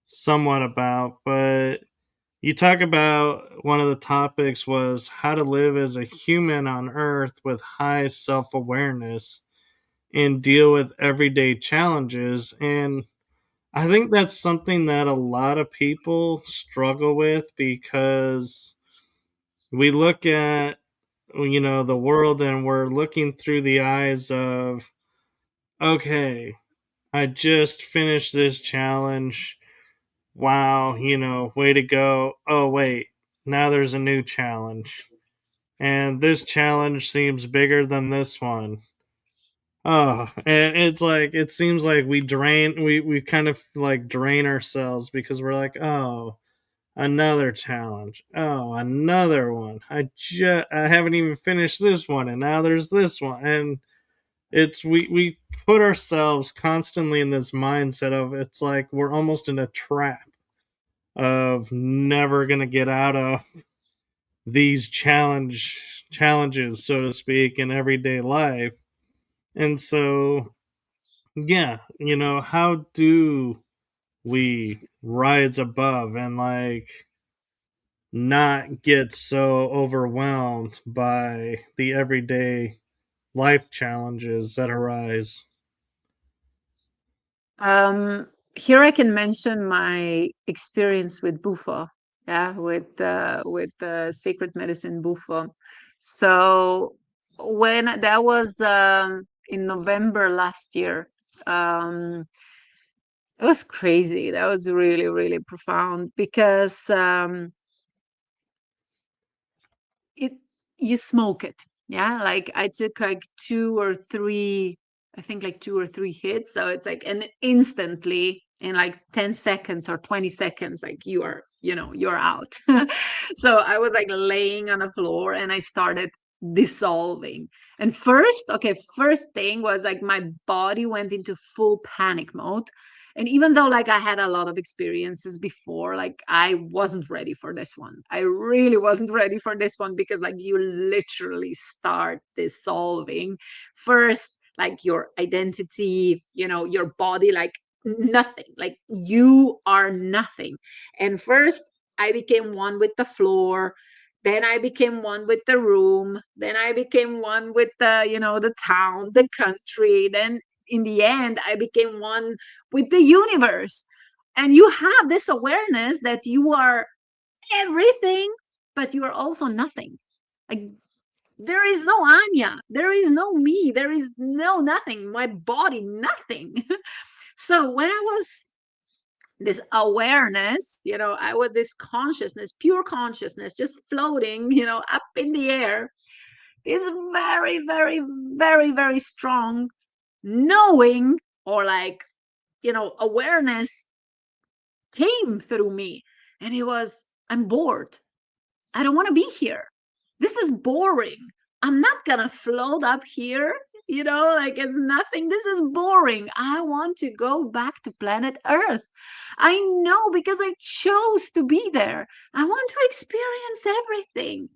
somewhat about, but you talk about one of the topics was how to live as a human on Earth with high self awareness and deal with everyday challenges. And I think that's something that a lot of people struggle with because we look at the world and we're looking through the eyes of, okay, I just finished this challenge. Wow, way to go. Oh wait, now there's a new challenge. And this challenge seems bigger than this one. Oh, and it's like it seems like we kind of like drain ourselves because we're like, oh, another challenge. Oh, another one. I haven't even finished this one and now there's this one. And it's we put ourselves constantly in this mindset of it's like we're almost in a trap of never going to get out of these challenges, so to speak, in everyday life. And so yeah, how do we rise above and like not get so overwhelmed by the everyday life challenges that arise? Here I can mention my experience with Bufo, yeah, with sacred medicine Bufo. So when that was in November last year, um, it was crazy. That was really, really profound, because it you smoke it, yeah. Like I took like 2 or 3, I think like 2 or 3 hits. So it's like, and instantly in like 10 seconds or 20 seconds, like you're out. So I was like laying on the floor and I started dissolving. And first thing was like my body went into full panic mode. And even though like I had a lot of experiences before, like I wasn't ready for this one. I really wasn't ready for this one, because like you literally start dissolving first, like your identity, your body, like nothing, like you are nothing. And first I became one with the floor, then I became one with the room, then I became one with the town, the country, then in the end I became one with the universe. And you have this awareness that you are everything, but you are also nothing. Like there is no Anya, there is no me, there is no nothing, my body, nothing. So when I was this awareness, I was this consciousness, pure consciousness, just floating, up in the air, is very, very, very, very strong knowing, or like, awareness came through me. And it was, I'm bored. I don't want to be here. This is boring. I'm not gonna float up here like it's nothing. This is boring. I want to go back to planet Earth. I know because I chose to be there. I want to experience everything.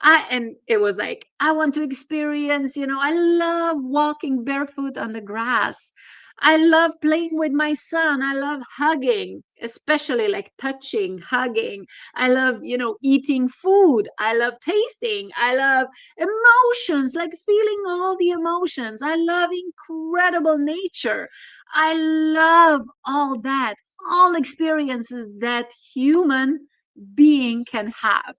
And it was like, I want to experience, I love walking barefoot on the grass. I love playing with my son. I love hugging, especially like touching, hugging. I love, eating food. I love tasting. I love emotions, like feeling all the emotions. I love incredible nature. I love all that, all experiences that human being can have.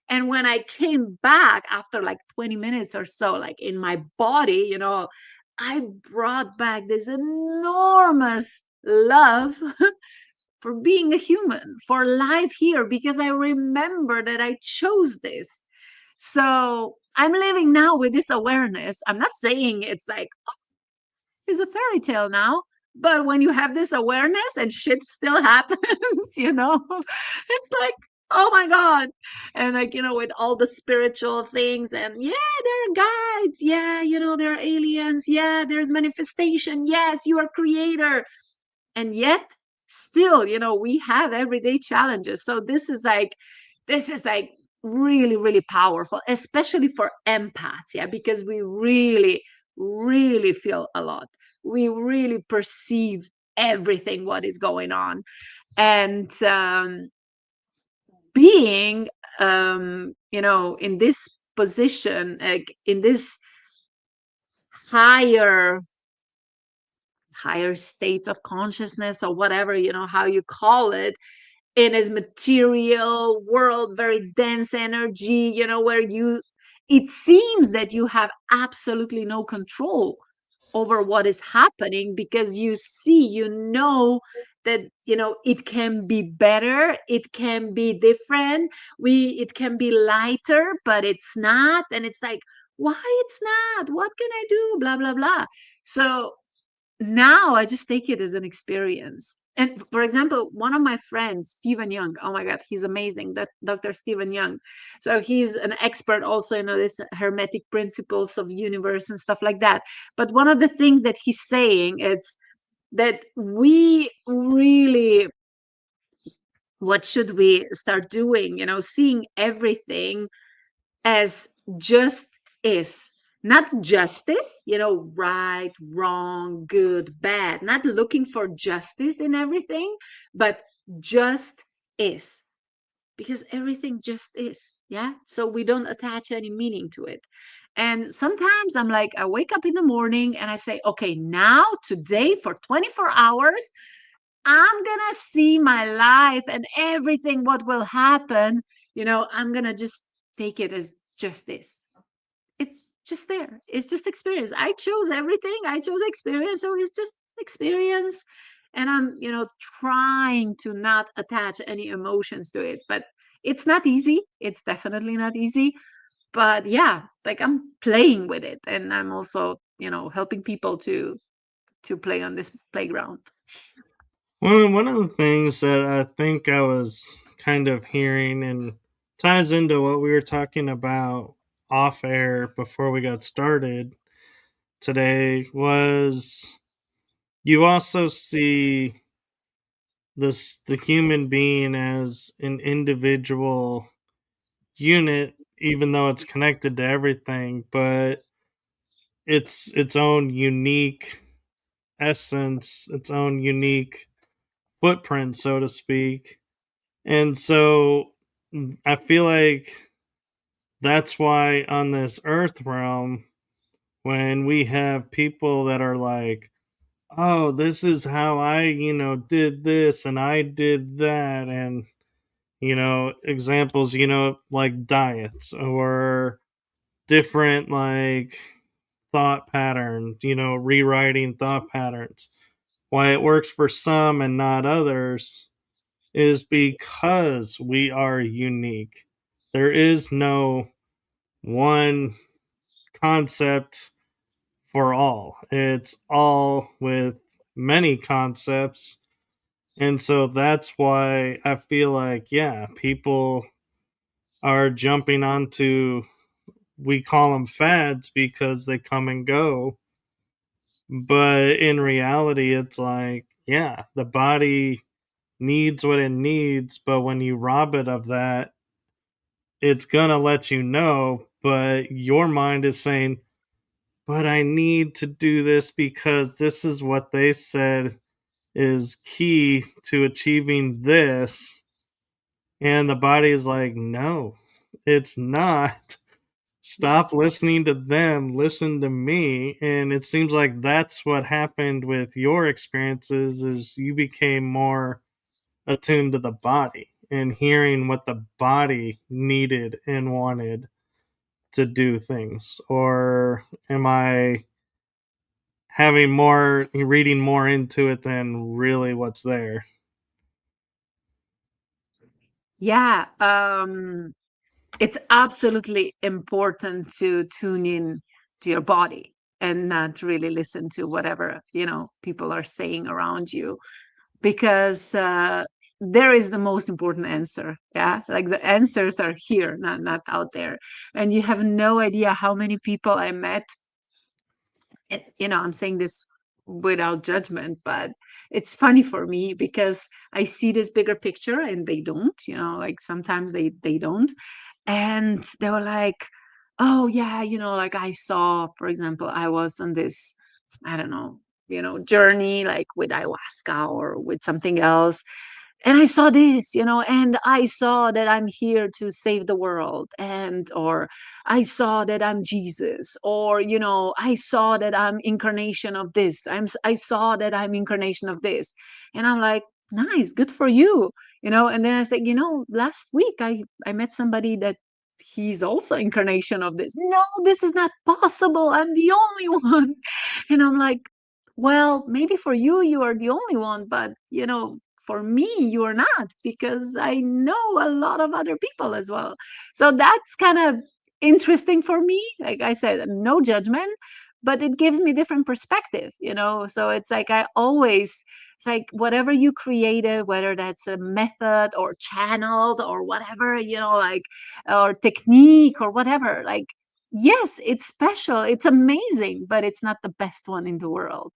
And when I came back after like 20 minutes or so, like in my body, I brought back this enormous love for being a human, for life here, because I remember that I chose this. So I'm living now with this awareness. I'm not saying it's like, it's a fairy tale now. But when you have this awareness and shit still happens, it's like, oh my God. And like, with all the spiritual things, and yeah, there are guides. Yeah, there are aliens. Yeah, there's manifestation. Yes, you are creator. And yet, still, we have everyday challenges. So this is like really, really powerful, especially for empaths. Yeah, because we really, really feel a lot. We really perceive everything what is going on. And being in this position, like in this higher higher states of consciousness, or whatever, how you call it, in his material world, very dense energy, where it seems that you have absolutely no control over what is happening, because you see, that it can be better, it can be different, it can be lighter, but it's not. And it's like, why it's not? What can I do? Blah blah blah. So now I just take it as an experience. And for example, one of my friends, Stephen Young, oh my God, he's amazing. That Dr. Stephen Young. So he's an expert also, this hermetic principles of universe and stuff like that. But one of the things that he's saying is that we really, what should we start doing? Seeing everything as just is, not justice, right, wrong, good, bad, not looking for justice in everything, but just is, because everything just is. Yeah, so we don't attach any meaning to it. And sometimes I'm like, I wake up in the morning and I say, okay, now today for 24 hours I'm gonna see my life and everything what will happen. I'm gonna just take it as just this. It's just there. It's just experience. I chose everything. I chose experience. So it's just experience. And I'm, trying to not attach any emotions to it. But it's not easy. It's definitely not easy. But yeah, like I'm playing with it. And I'm also, helping people to play on this playground. One of the things that I think I was kind of hearing and ties into what we were talking about off air before we got started today was you also see the human being as an individual unit, even though it's connected to everything, but its own unique essence, its own unique footprint, so to speak. And so I feel like that's why on this earth realm, when we have people that are like, oh, this is how I, did this and I did that, and, examples, like diets or different, like, thought patterns, rewriting thought patterns. Why it works for some and not others is because we are unique. There is no one concept for all. It's all with many concepts. And so that's why I feel like, yeah, people are jumping onto we call them fads because they come and go. But in reality, it's like, yeah, the body needs what it needs, but when you rob it of that, it's gonna let you know, but your mind is saying, but I need to do this because this is what they said is key to achieving this. And the body is like, no, it's not. Stop listening to them, listen to me. And it seems like that's what happened with your experiences is you became more attuned to the body and hearing what the body needed and wanted to do things. Or am I having more reading more into it than really what's there? Yeah, it's absolutely important to tune in to your body and not really listen to whatever, people are saying around you, because there is the most important answer. Yeah, like the answers are here, not out there. And you have no idea how many people I met. I'm saying this without judgment, but it's funny for me because I see this bigger picture and they don't, like sometimes they don't. And they were like, oh yeah, like I saw, for example, I was on this, I don't know, journey like with ayahuasca or with something else, and I saw this, and I saw that I'm here to save the world, and or I saw that I'm Jesus, or I saw that I'm incarnation of this, I saw that I'm incarnation of this. And I'm like, nice, good for you. And then I said, last week I met somebody that he's also incarnation of this. No, this is not possible, I'm the only one. And I'm like, well, maybe for you, you are the only one, but for me, you are not, because I know a lot of other people as well. So that's kind of interesting for me. Like I said, no judgment, but it gives me different perspective. So it's like it's like whatever you created, whether that's a method or channeled or whatever, like, or technique or whatever, like, yes, it's special, it's amazing, but it's not the best one in the world.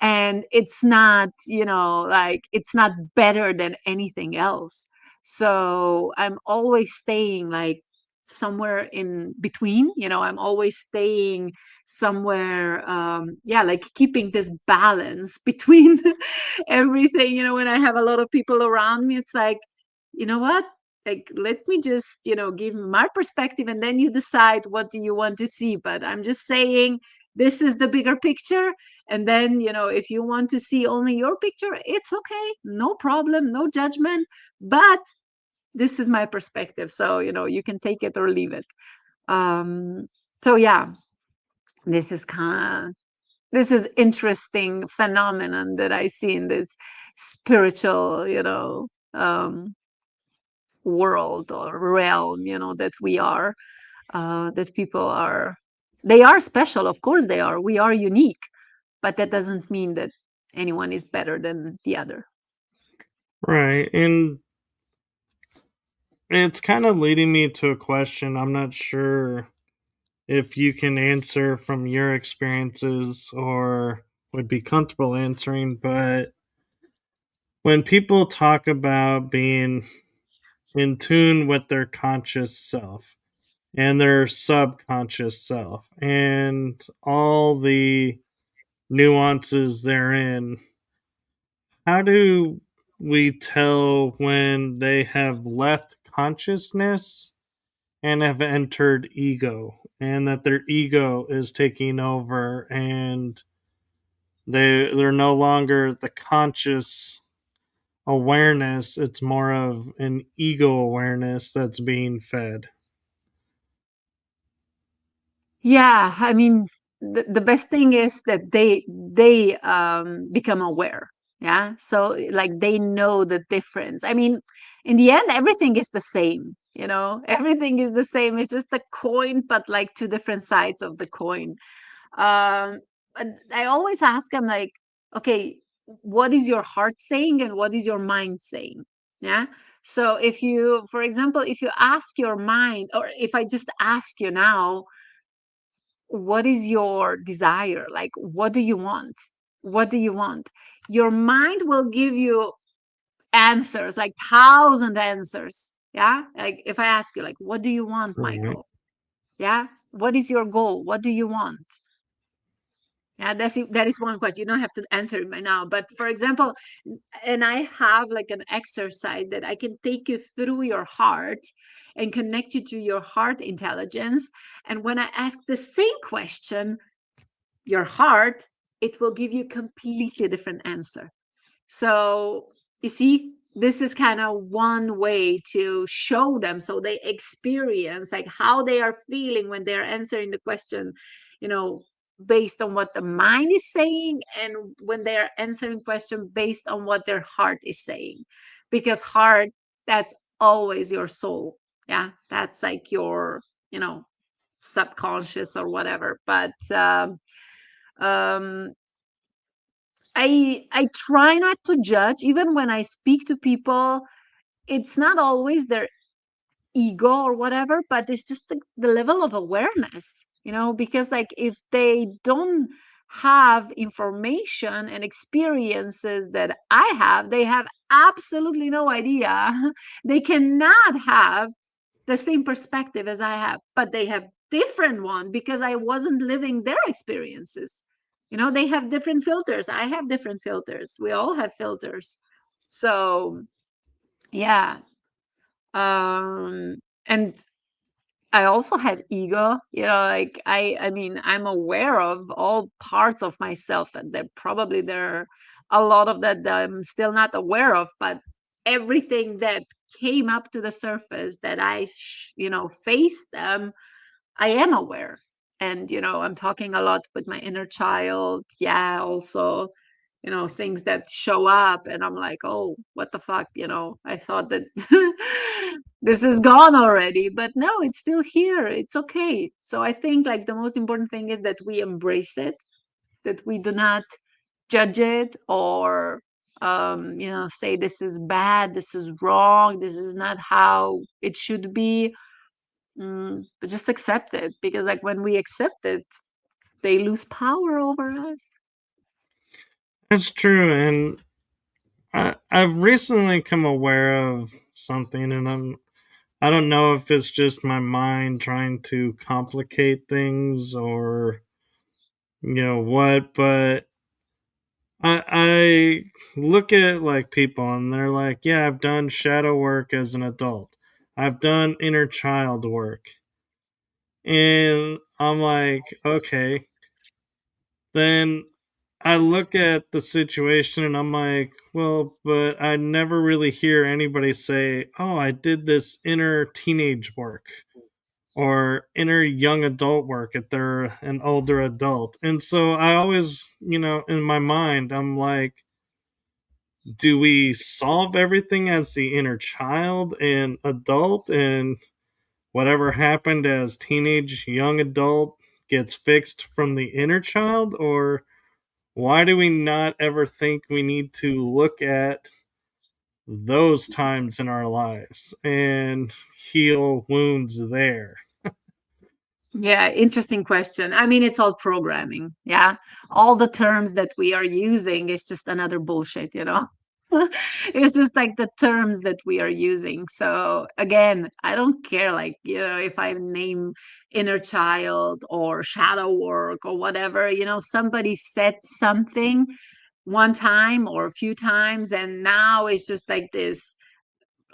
And it's not, like, it's not better than anything else. So I'm always staying like somewhere in between. I'm always staying somewhere, yeah, like keeping this balance between everything. When I have a lot of people around me, it's like, what, like, let me just give my perspective, and then you decide what do you want to see. But I'm just saying, this is the bigger picture. And then, if you want to see only your picture, it's okay, no problem, no judgment. But this is my perspective, so you can take it or leave it. um so yeah, this is kind of, this is interesting phenomenon that I see in this spiritual, world or realm, that we are, that people are, they are special, of course they are, we are unique, but that doesn't mean that anyone is better than the other. Right. And it's kind of leading me to a question I'm not sure if you can answer from your experiences or would be comfortable answering, but when people talk about being in tune with their conscious self and their subconscious self and all the nuances therein, how do we tell when they have left consciousness and have entered ego and that their ego is taking over and they're no longer the conscious awareness, it's more of an ego awareness that's being fed? Yeah, I mean, the best thing is that they become aware. Yeah, so like they know the difference. I mean, in the end, everything is the same. Everything is the same. It's just a coin, but like two different sides of the coin. But I always ask them, like, okay, what is your heart saying and what is your mind saying? Yeah. So if you, for example, if you ask your mind, or if I just ask you now, what is your desire? Like, what do you want? What do you want? Your mind will give you answers, like 1,000 answers. Yeah. Like if I ask you, like, what do you want, Right. Michael? Yeah. What is your goal? What do you want? Yeah, that is one question. You don't have to answer it right now. But for example, and I have like an exercise that I can take you through your heart and connect you to your heart intelligence. And when I ask the same question, your heart, it will give you a completely different answer. So you see, this is kind of one way to show them so they experience like how they are feeling when they're answering the question, you know, based on what the mind is saying, and when they're answering question based on what their heart is saying. Because heart, that's always your soul. Yeah, that's like your, you know, subconscious or whatever. But um I try not to judge even when I speak to people. It's not always their ego or whatever, but it's just the level of awareness, you know, because like if they don't have information and experiences that I have, they have absolutely no idea. They cannot have the same perspective as I have, but they have different one because I wasn't living their experiences. You know, they have different filters. I have different filters. We all have filters. So yeah. And I also have ego, you know, like I mean, I'm aware of all parts of myself, and there are a lot of that I'm still not aware of, but everything that came up to the surface that you know, faced them, I am aware. And, you know, I'm talking a lot with my inner child. Yeah, also, you know, things that show up and I'm like, oh, what the fuck? You know, I thought that this is gone already, but no, it's still here. It's okay. So I think like the most important thing is that we embrace it, that we do not judge it or, you know, say this is bad, this is wrong, this is not how it should be. But just accept it, because like when we accept it, they lose power over us. That's true. And I've recently come aware of something, and I don't know if it's just my mind trying to complicate things or what, but I look at like people and they're like, yeah, I've done shadow work as an adult. I've done inner child work. And I'm like, okay. Then I look at the situation and I'm like, well, but I never really hear anybody say, oh, I did this inner teenage work or inner young adult work if they're an older adult. And so I always, in my mind, I'm like, do we solve everything as the inner child and adult, and whatever happened as teenage young adult gets fixed from the inner child? Or why do we not ever think we need to look at those times in our lives and heal wounds there? Yeah, interesting question. I mean, it's all programming. Yeah. All the terms that we are using is just another bullshit, you know? It's just like the terms that we are using. So again, I don't care, like, you know, if I name inner child or shadow work or whatever, you know, somebody said something one time or a few times, and now it's just like this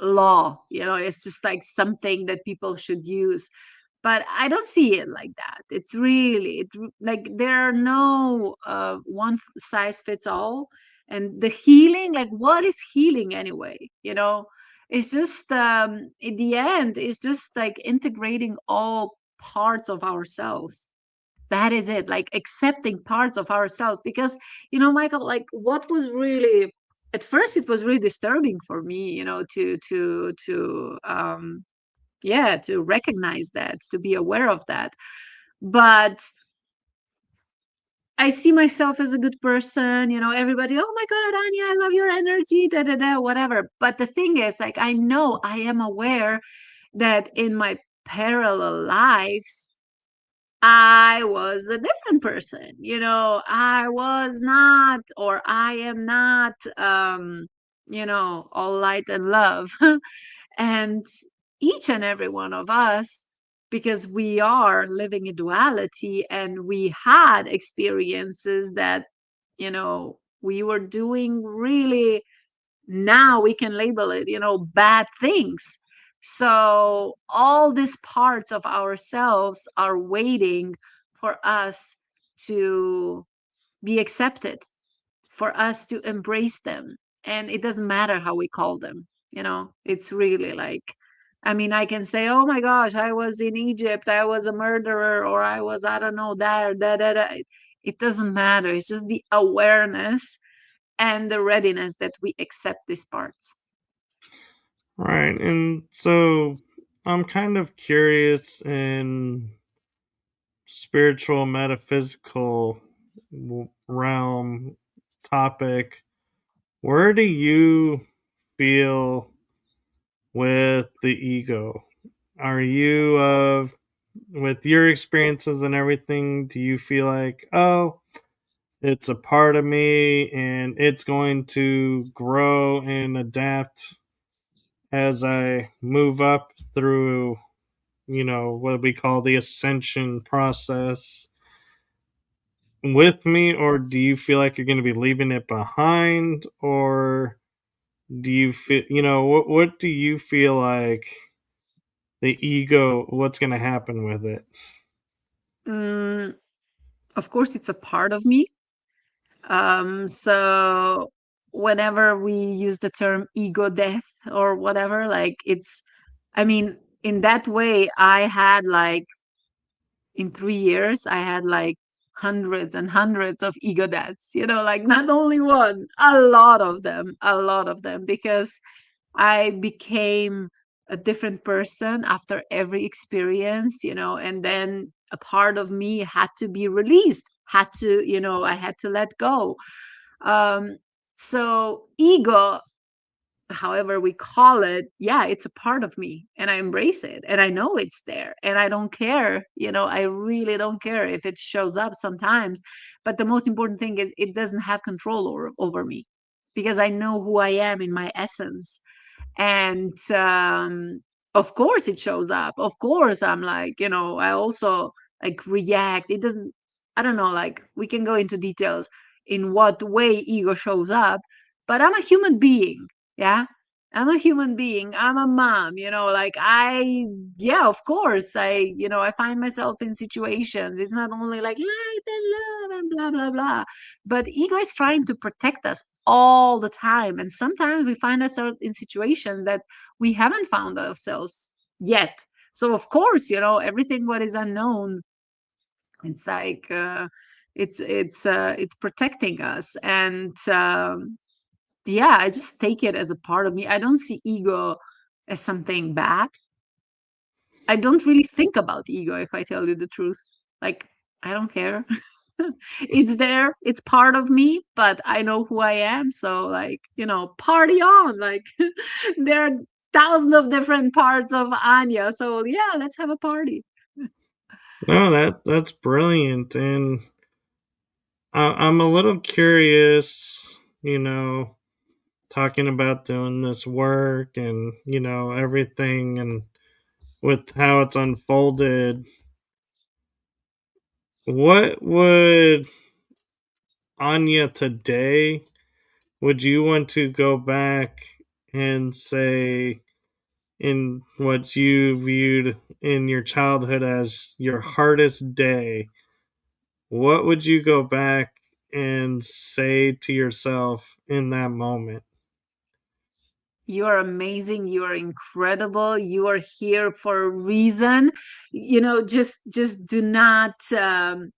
law, you know, it's just like something that people should use. But I don't see it like that. It's really like there are no one size fits all. And the healing, like what is healing anyway, you know? It's just in the end, it's just like integrating all parts of ourselves. That is it, like accepting parts of ourselves. Because, you know, Michael, like what was really, at first it was really disturbing for me, you know, to yeah, to recognize that, to be aware of that. But I see myself as a good person, everybody, oh my God, Anya, I love your energy, da da da, whatever. But the thing is, like, I know, I am aware that in my parallel lives, I was a different person. I was not, or I am not, all light and love. And each and every one of us, because we are living in duality and we had experiences that, we were doing really, now we can label it, bad things. So all these parts of ourselves are waiting for us to be accepted, for us to embrace them. And it doesn't matter how we call them, it's really like, I mean, I can say, oh my gosh, I was in Egypt, I was a murderer, or I was, I don't know, there, da, da, da. It doesn't matter. It's just the awareness and the readiness that we accept these parts. Right. And so I'm kind of curious in spiritual metaphysical realm topic. Where do you feel with the ego? Are you with your experiences and everything, do you feel like, oh, it's a part of me and it's going to grow and adapt as I move up through, what we call the ascension process with me? Or do you feel like you're going to be leaving it behind? Or do you feel, what do you feel like the ego, what's going to happen with it? Mm, of course, it's a part of me. So whenever we use the term ego death or whatever, like I mean, in that way, I had like, in 3 years, I had like hundreds and hundreds of ego deaths, like not only one, a lot of them, because I became a different person after every experience, and then a part of me had to be released, I had to let go. Um, so ego, however we call it, yeah, it's a part of me and I embrace it and I know it's there and I don't care, I really don't care if it shows up sometimes. But the most important thing is it doesn't have control over me, because I know who I am in my essence. And of course it shows up, of course I'm like, I also like react. It doesn't, I don't know, like we can go into details in what way ego shows up, but I'm a human being. Yeah, I'm a human being, I'm a mom, like yeah, of course I find myself in situations. It's not only like light and love and blah blah blah, but ego is trying to protect us all the time. And sometimes we find ourselves in situations that we haven't found ourselves yet. So of course, everything what is unknown, it's like it's protecting us. And yeah, I just take it as a part of me. I don't see ego as something bad. I don't really think about ego, if I tell you the truth. Like, I don't care. It's there, it's part of me, but I know who I am. So, like, party on. Like, there are thousands of different parts of Anya. So, yeah, let's have a party. No, that's brilliant. And I'm a little curious, talking about doing this work and, everything and with how it's unfolded. What would Anya today, would you want to go back and say, in what you viewed in your childhood as your hardest day, what would you go back and say to yourself in that moment? You are amazing. You are incredible. You are here for a reason. Just do not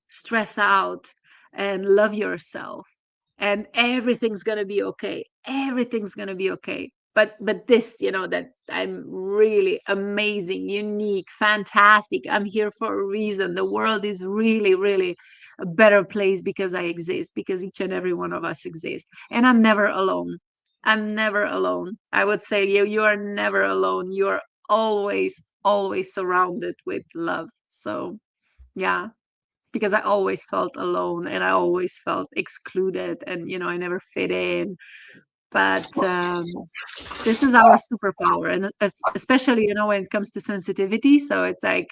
stress out and love yourself. And everything's gonna be okay. Everything's gonna be okay. but this, that I'm really amazing, unique, fantastic. I'm here for a reason. The world is really, really a better place because I exist, because each and every one of us exist. And I'm never alone. I'm never alone. I would say you are never alone. You are always, always surrounded with love. So yeah, because I always felt alone and I always felt excluded, and I never fit in. But this is our superpower, and especially when it comes to sensitivity. So it's like,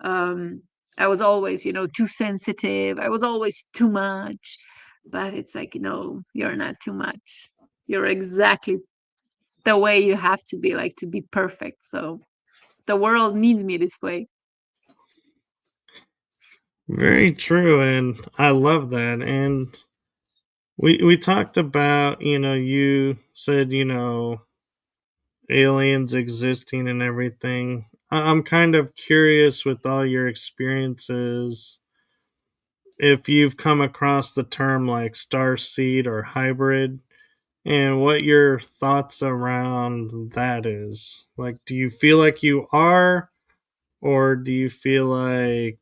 um I was always too sensitive. I was always too much. But it's like, no, you're not too much. You're exactly the way you have to be, like, to be perfect. So the world needs me this way. Very true, and I love that. And we talked about, you said, aliens existing and everything. I'm kind of curious with all your experiences if you've come across the term like star seed or hybrid, and what your thoughts around that is. Like, do you feel like you are, or do you feel like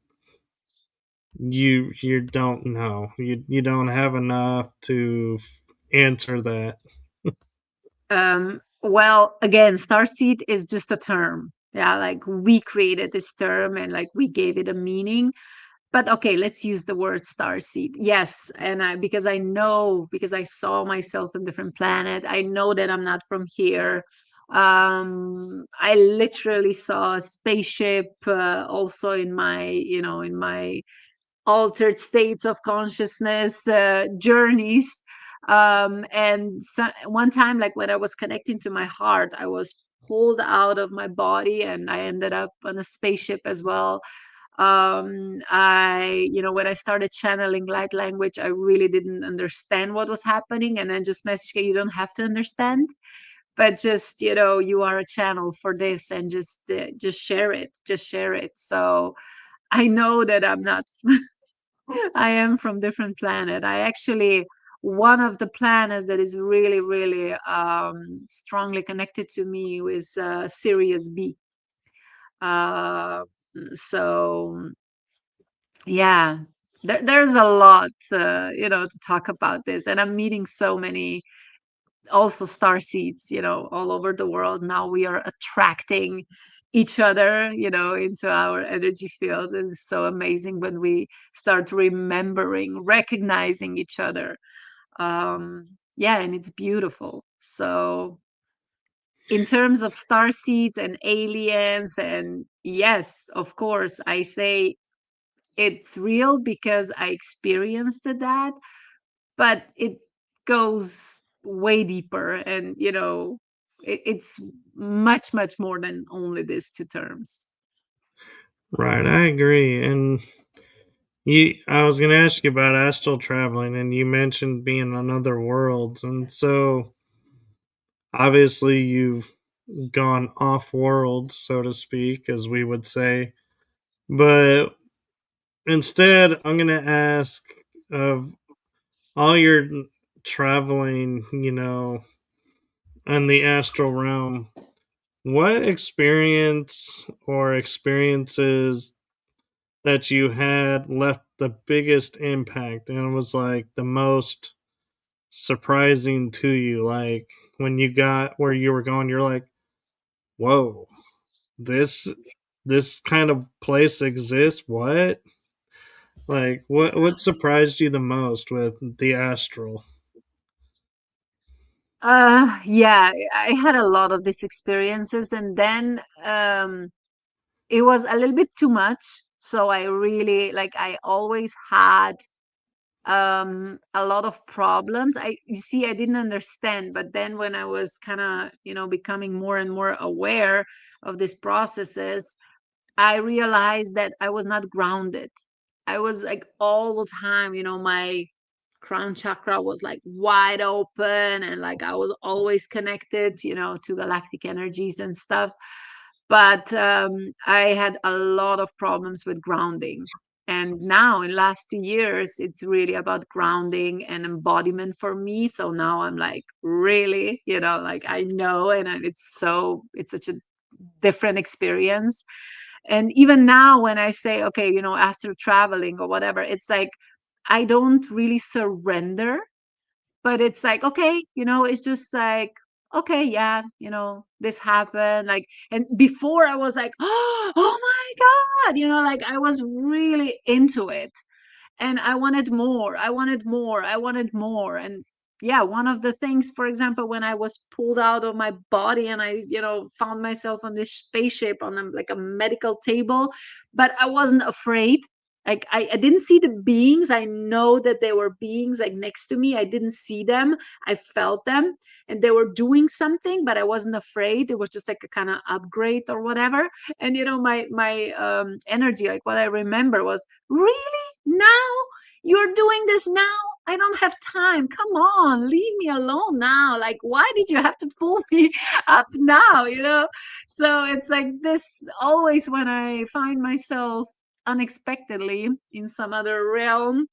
you don't know, you don't have enough to answer that? Well, again, starseed is just a term. Yeah, like, we created this term and, like, we gave it a meaning. But okay, let's use the word starseed. Yes, and because I know, because I saw myself in different planet. I know that I'm not from here. I literally saw a spaceship, also in my, in my altered states of consciousness, journeys. And so, one time, like, when I was connecting to my heart, I was pulled out of my body and I ended up on a spaceship as well. I When I started channeling light language, I really didn't understand what was happening, and then just message, "Okay, you don't have to understand, but just, you are a channel for this, and just share it, just share it." So I know that I'm not I am from different planet. I actually, one of the planets that is really, really strongly connected to me is Sirius B. Uh, so yeah, there's a lot, to talk about this, and I'm meeting so many also star seeds, all over the world. Now we are attracting each other, into our energy fields. It's so amazing when we start remembering, recognizing each other. Yeah, and it's beautiful. So in terms of star seeds and aliens, and yes, of course, I say it's real because I experienced that, but it goes way deeper, and it's much, much more than only these two terms. Right, I agree. And I was going to ask you about astral traveling, and you mentioned being on other worlds, and so obviously you've gone off world, so to speak, as we would say. But instead, I'm going to ask, of all your traveling, in the astral realm, what experience or experiences that you had left the biggest impact and was like the most surprising to you? Like, when you got where you were going, you're like, whoa, this this kind of place exists? What? Like, what surprised you the most with the astral? Yeah, I had a lot of these experiences, and then it was a little bit too much. So I really, like, I always had a lot of problems. You see, I didn't understand, but then when I was kind of, becoming more and more aware of these processes, I realized that I was not grounded. I was, like, all the time, my crown chakra was, like, wide open, and, like, I was always connected, to galactic energies and stuff. But I had a lot of problems with grounding. And now in last 2 years, it's really about grounding and embodiment for me. So now I'm like, really, like I know, and it's such a different experience. And even now when I say, okay, after traveling or whatever, it's like I don't really surrender, but it's like, okay, it's just like, okay, yeah, this happened. Like, and before I was like, oh my God, like I was really into it, and I wanted more. I wanted more. I wanted more. And yeah, one of the things, for example, when I was pulled out of my body and I, found myself on this spaceship on like a medical table, but I wasn't afraid. Like I didn't see the beings. I know that there were beings like next to me. I didn't see them. I felt them, and they were doing something, but I wasn't afraid. It was just like a kind of upgrade or whatever. And my energy, like what I remember was, really, now you're doing this now? I don't have time. Come on, leave me alone now. Like, why did you have to pull me up now? So it's like this always when I find myself unexpectedly in some other realm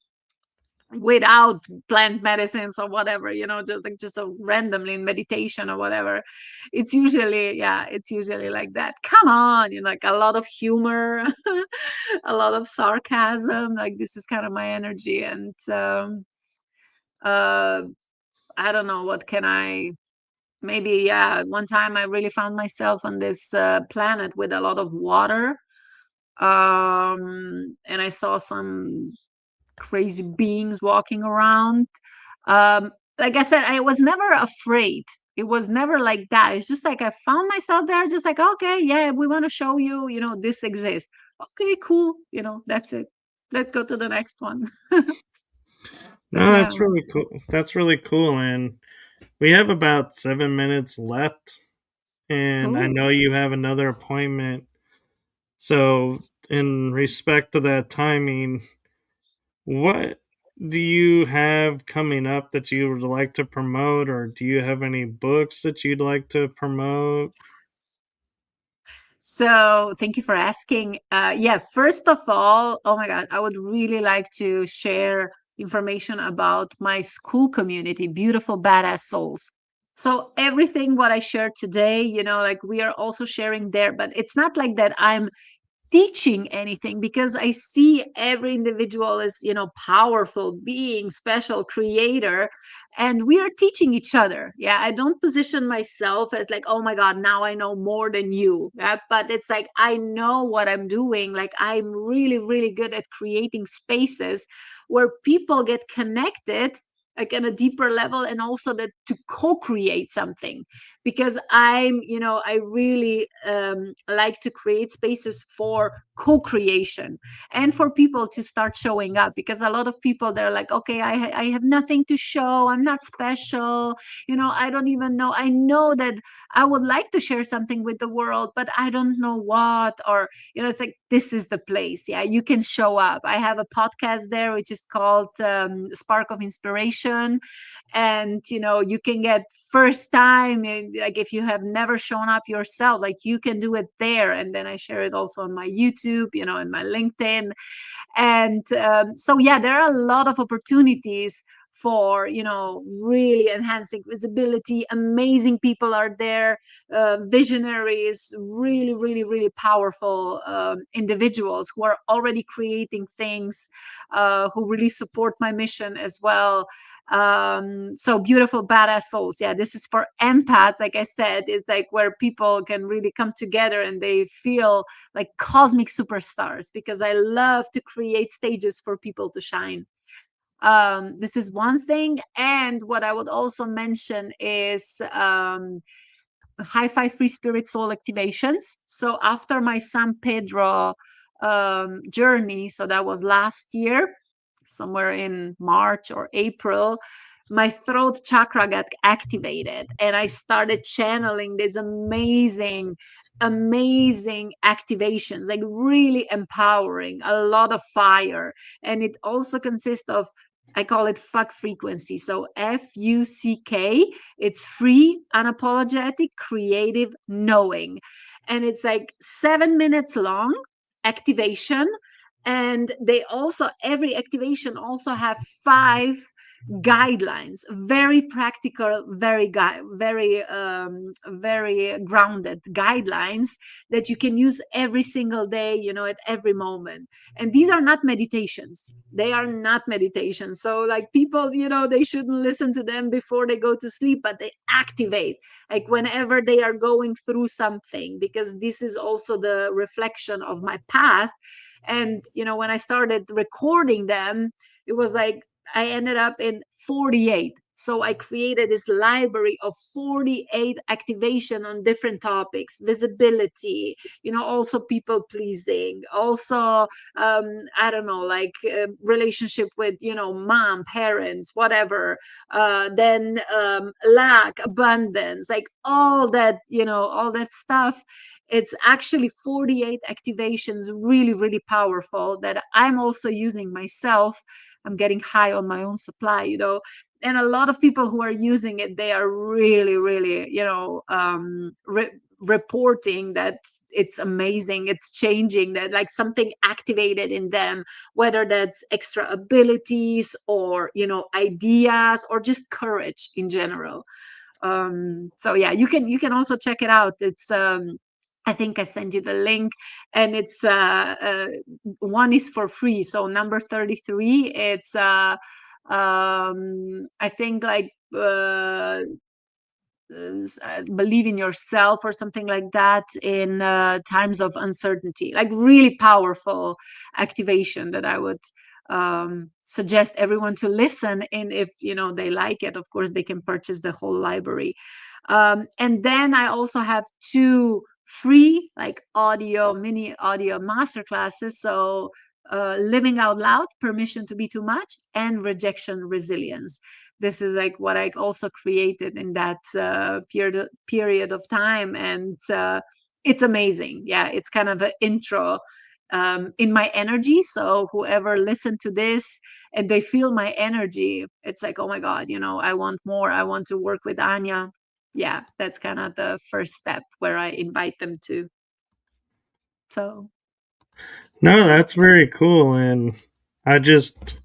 without plant medicines or whatever, just like just so randomly in meditation or whatever. It's usually like that. Come on, like a lot of humor, a lot of sarcasm. Like this is kind of my energy. And uh I don't know, what can I maybe, yeah, one time I really found myself on this planet with a lot of water, and I saw some crazy beings walking around. um like I said, I was never afraid. It was never like that. It's just like I found myself there, just like, okay, yeah, we want to show you, this exists. Okay, cool, that's it. Let's go to the next one. No, But yeah, that's really cool. That's really cool. And we have about 7 minutes left. And I cool. know you have another appointment. So, in respect to that timing, what do you have coming up that you would like to promote, or do you have any books that you'd like to promote? So thank you for asking. Yeah, first of all, oh my God, I would really like to share information about my school community, Beautiful Badass Souls. So everything what I shared today, like we are also sharing there, but it's not like that I'm teaching anything, because I see every individual as, powerful being, special creator, and we are teaching each other. Yeah, I don't position myself as like, oh my God, now I know more than you. Yeah? But it's like I know what I'm doing. Like I'm really, really good at creating spaces where people get connected, like on a deeper level, and also that to co-create something. Because I really like to create spaces for co-creation and for people to start showing up, because a lot of people, they're like, okay, I have nothing to show, I'm not special, I don't even know. I know that I would like to share something with the world, but I don't know what. Or it's like, this is the place. Yeah, you can show up. I have a podcast there which is called Spark of Inspiration, and you can get first time, like if you have never shown up yourself, like you can do it there. And then I share it also on my YouTube, and my LinkedIn. And so yeah, there are a lot of opportunities for really enhancing visibility. Amazing people are there, visionaries, really, really, really powerful individuals who are already creating things, who really support my mission as well. So Beautiful Badass Souls, yeah, this is for empaths. Like I said, it's like where people can really come together and they feel like cosmic superstars, because I love to create stages for people to shine. This is one thing. And what I would also mention is high five free spirit soul activations. So after my San Pedro journey, so that was last year, somewhere in March or April, my throat chakra got activated and I started channeling these amazing activations, like really empowering, a lot of fire. And it also consists of, I call it fuck frequency. So FUCK, it's free, unapologetic, creative knowing. And it's like 7 minutes long activation. And they also, every activation also have 5 guidelines, very practical, very grounded guidelines that you can use every single day, at every moment. And these are not meditations. They are not meditations. So like people, they shouldn't listen to them before they go to sleep, but they activate like whenever they are going through something, because this is also the reflection of my path. And when I started recording them, it was like I ended up in 48. So I created this library of 48 activation on different topics: visibility, also people pleasing, also I don't know, like relationship with mom, parents, whatever, then lack, abundance, like all that stuff. It's actually 48 activations, really, really powerful, that I'm also using myself. I'm getting high on my own supply, and a lot of people who are using it, they are really, really, reporting that it's amazing, it's changing, that like something activated in them, whether that's extra abilities or ideas or just courage in general. So yeah, you can also check it out. It's I think I sent you the link, and it's one is for free. So number 33, it's I think like believe in yourself or something like that in times of uncertainty, like really powerful activation that I would suggest everyone to listen. And if they like it, of course they can purchase the whole library. And then I also have 2 free like mini audio master classes. So living out loud, permission to be too much, and rejection resilience. This is like what I also created in that period of time. And it's amazing. Yeah, it's kind of an intro in my energy. So whoever listened to this and they feel my energy, it's like, oh my God, I want more. I want to work with Anja. Yeah, that's kind of the first step where I invite them to. So No, that's very cool. And I just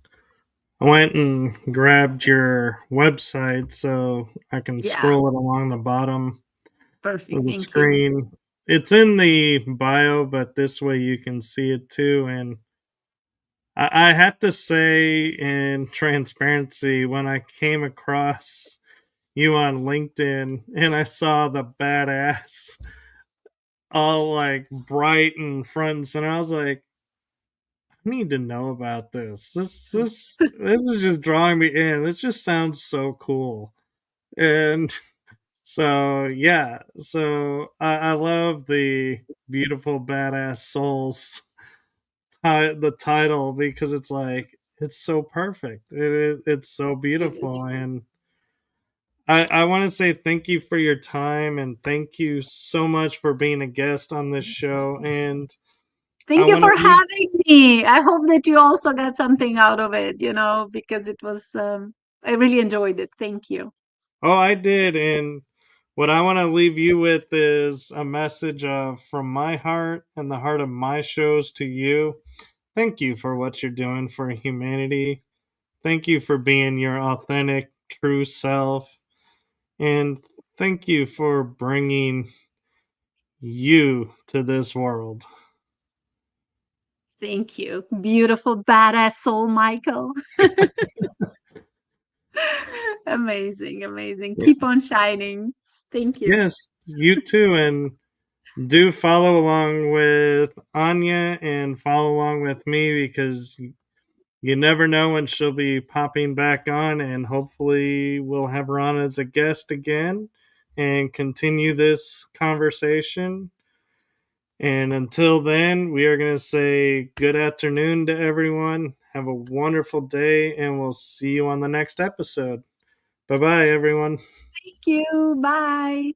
went and grabbed your website so I can yeah, scroll it along the bottom of perfect. the Thank you. screen. It's in the bio, but this way you can see it too. And I have to say, in transparency, when I came across you on LinkedIn and I saw the badass all like bright and front and center, I was like, I need to know about this. This is just drawing me in. This just sounds so cool. And so yeah, so I love the beautiful badass souls the title, because it's like it's so perfect. It's so It is. beautiful. And I want to say thank you for your time, and thank you so much for being a guest on this show. And I Thank you want to for leave. having me. I hope that you also got something out of it, because it was, I really enjoyed it. Thank you. Oh, I did. And what I want to leave you with is a message of from my heart and the heart of my shows to you. Thank you for what you're doing for humanity. Thank you for being your authentic, true self. And thank you for bringing you to this world. Thank you. Beautiful, badass soul, Michael. Amazing, amazing. Yeah. Keep on shining. Thank you. Yes, you too. And do follow along with Anya and follow along with me, because you never know when she'll be popping back on. And hopefully, we'll have her on as a guest again and continue this conversation. And until then, we are going to say good afternoon to everyone. Have a wonderful day, and we'll see you on the next episode. Bye bye, everyone. Thank you. Bye.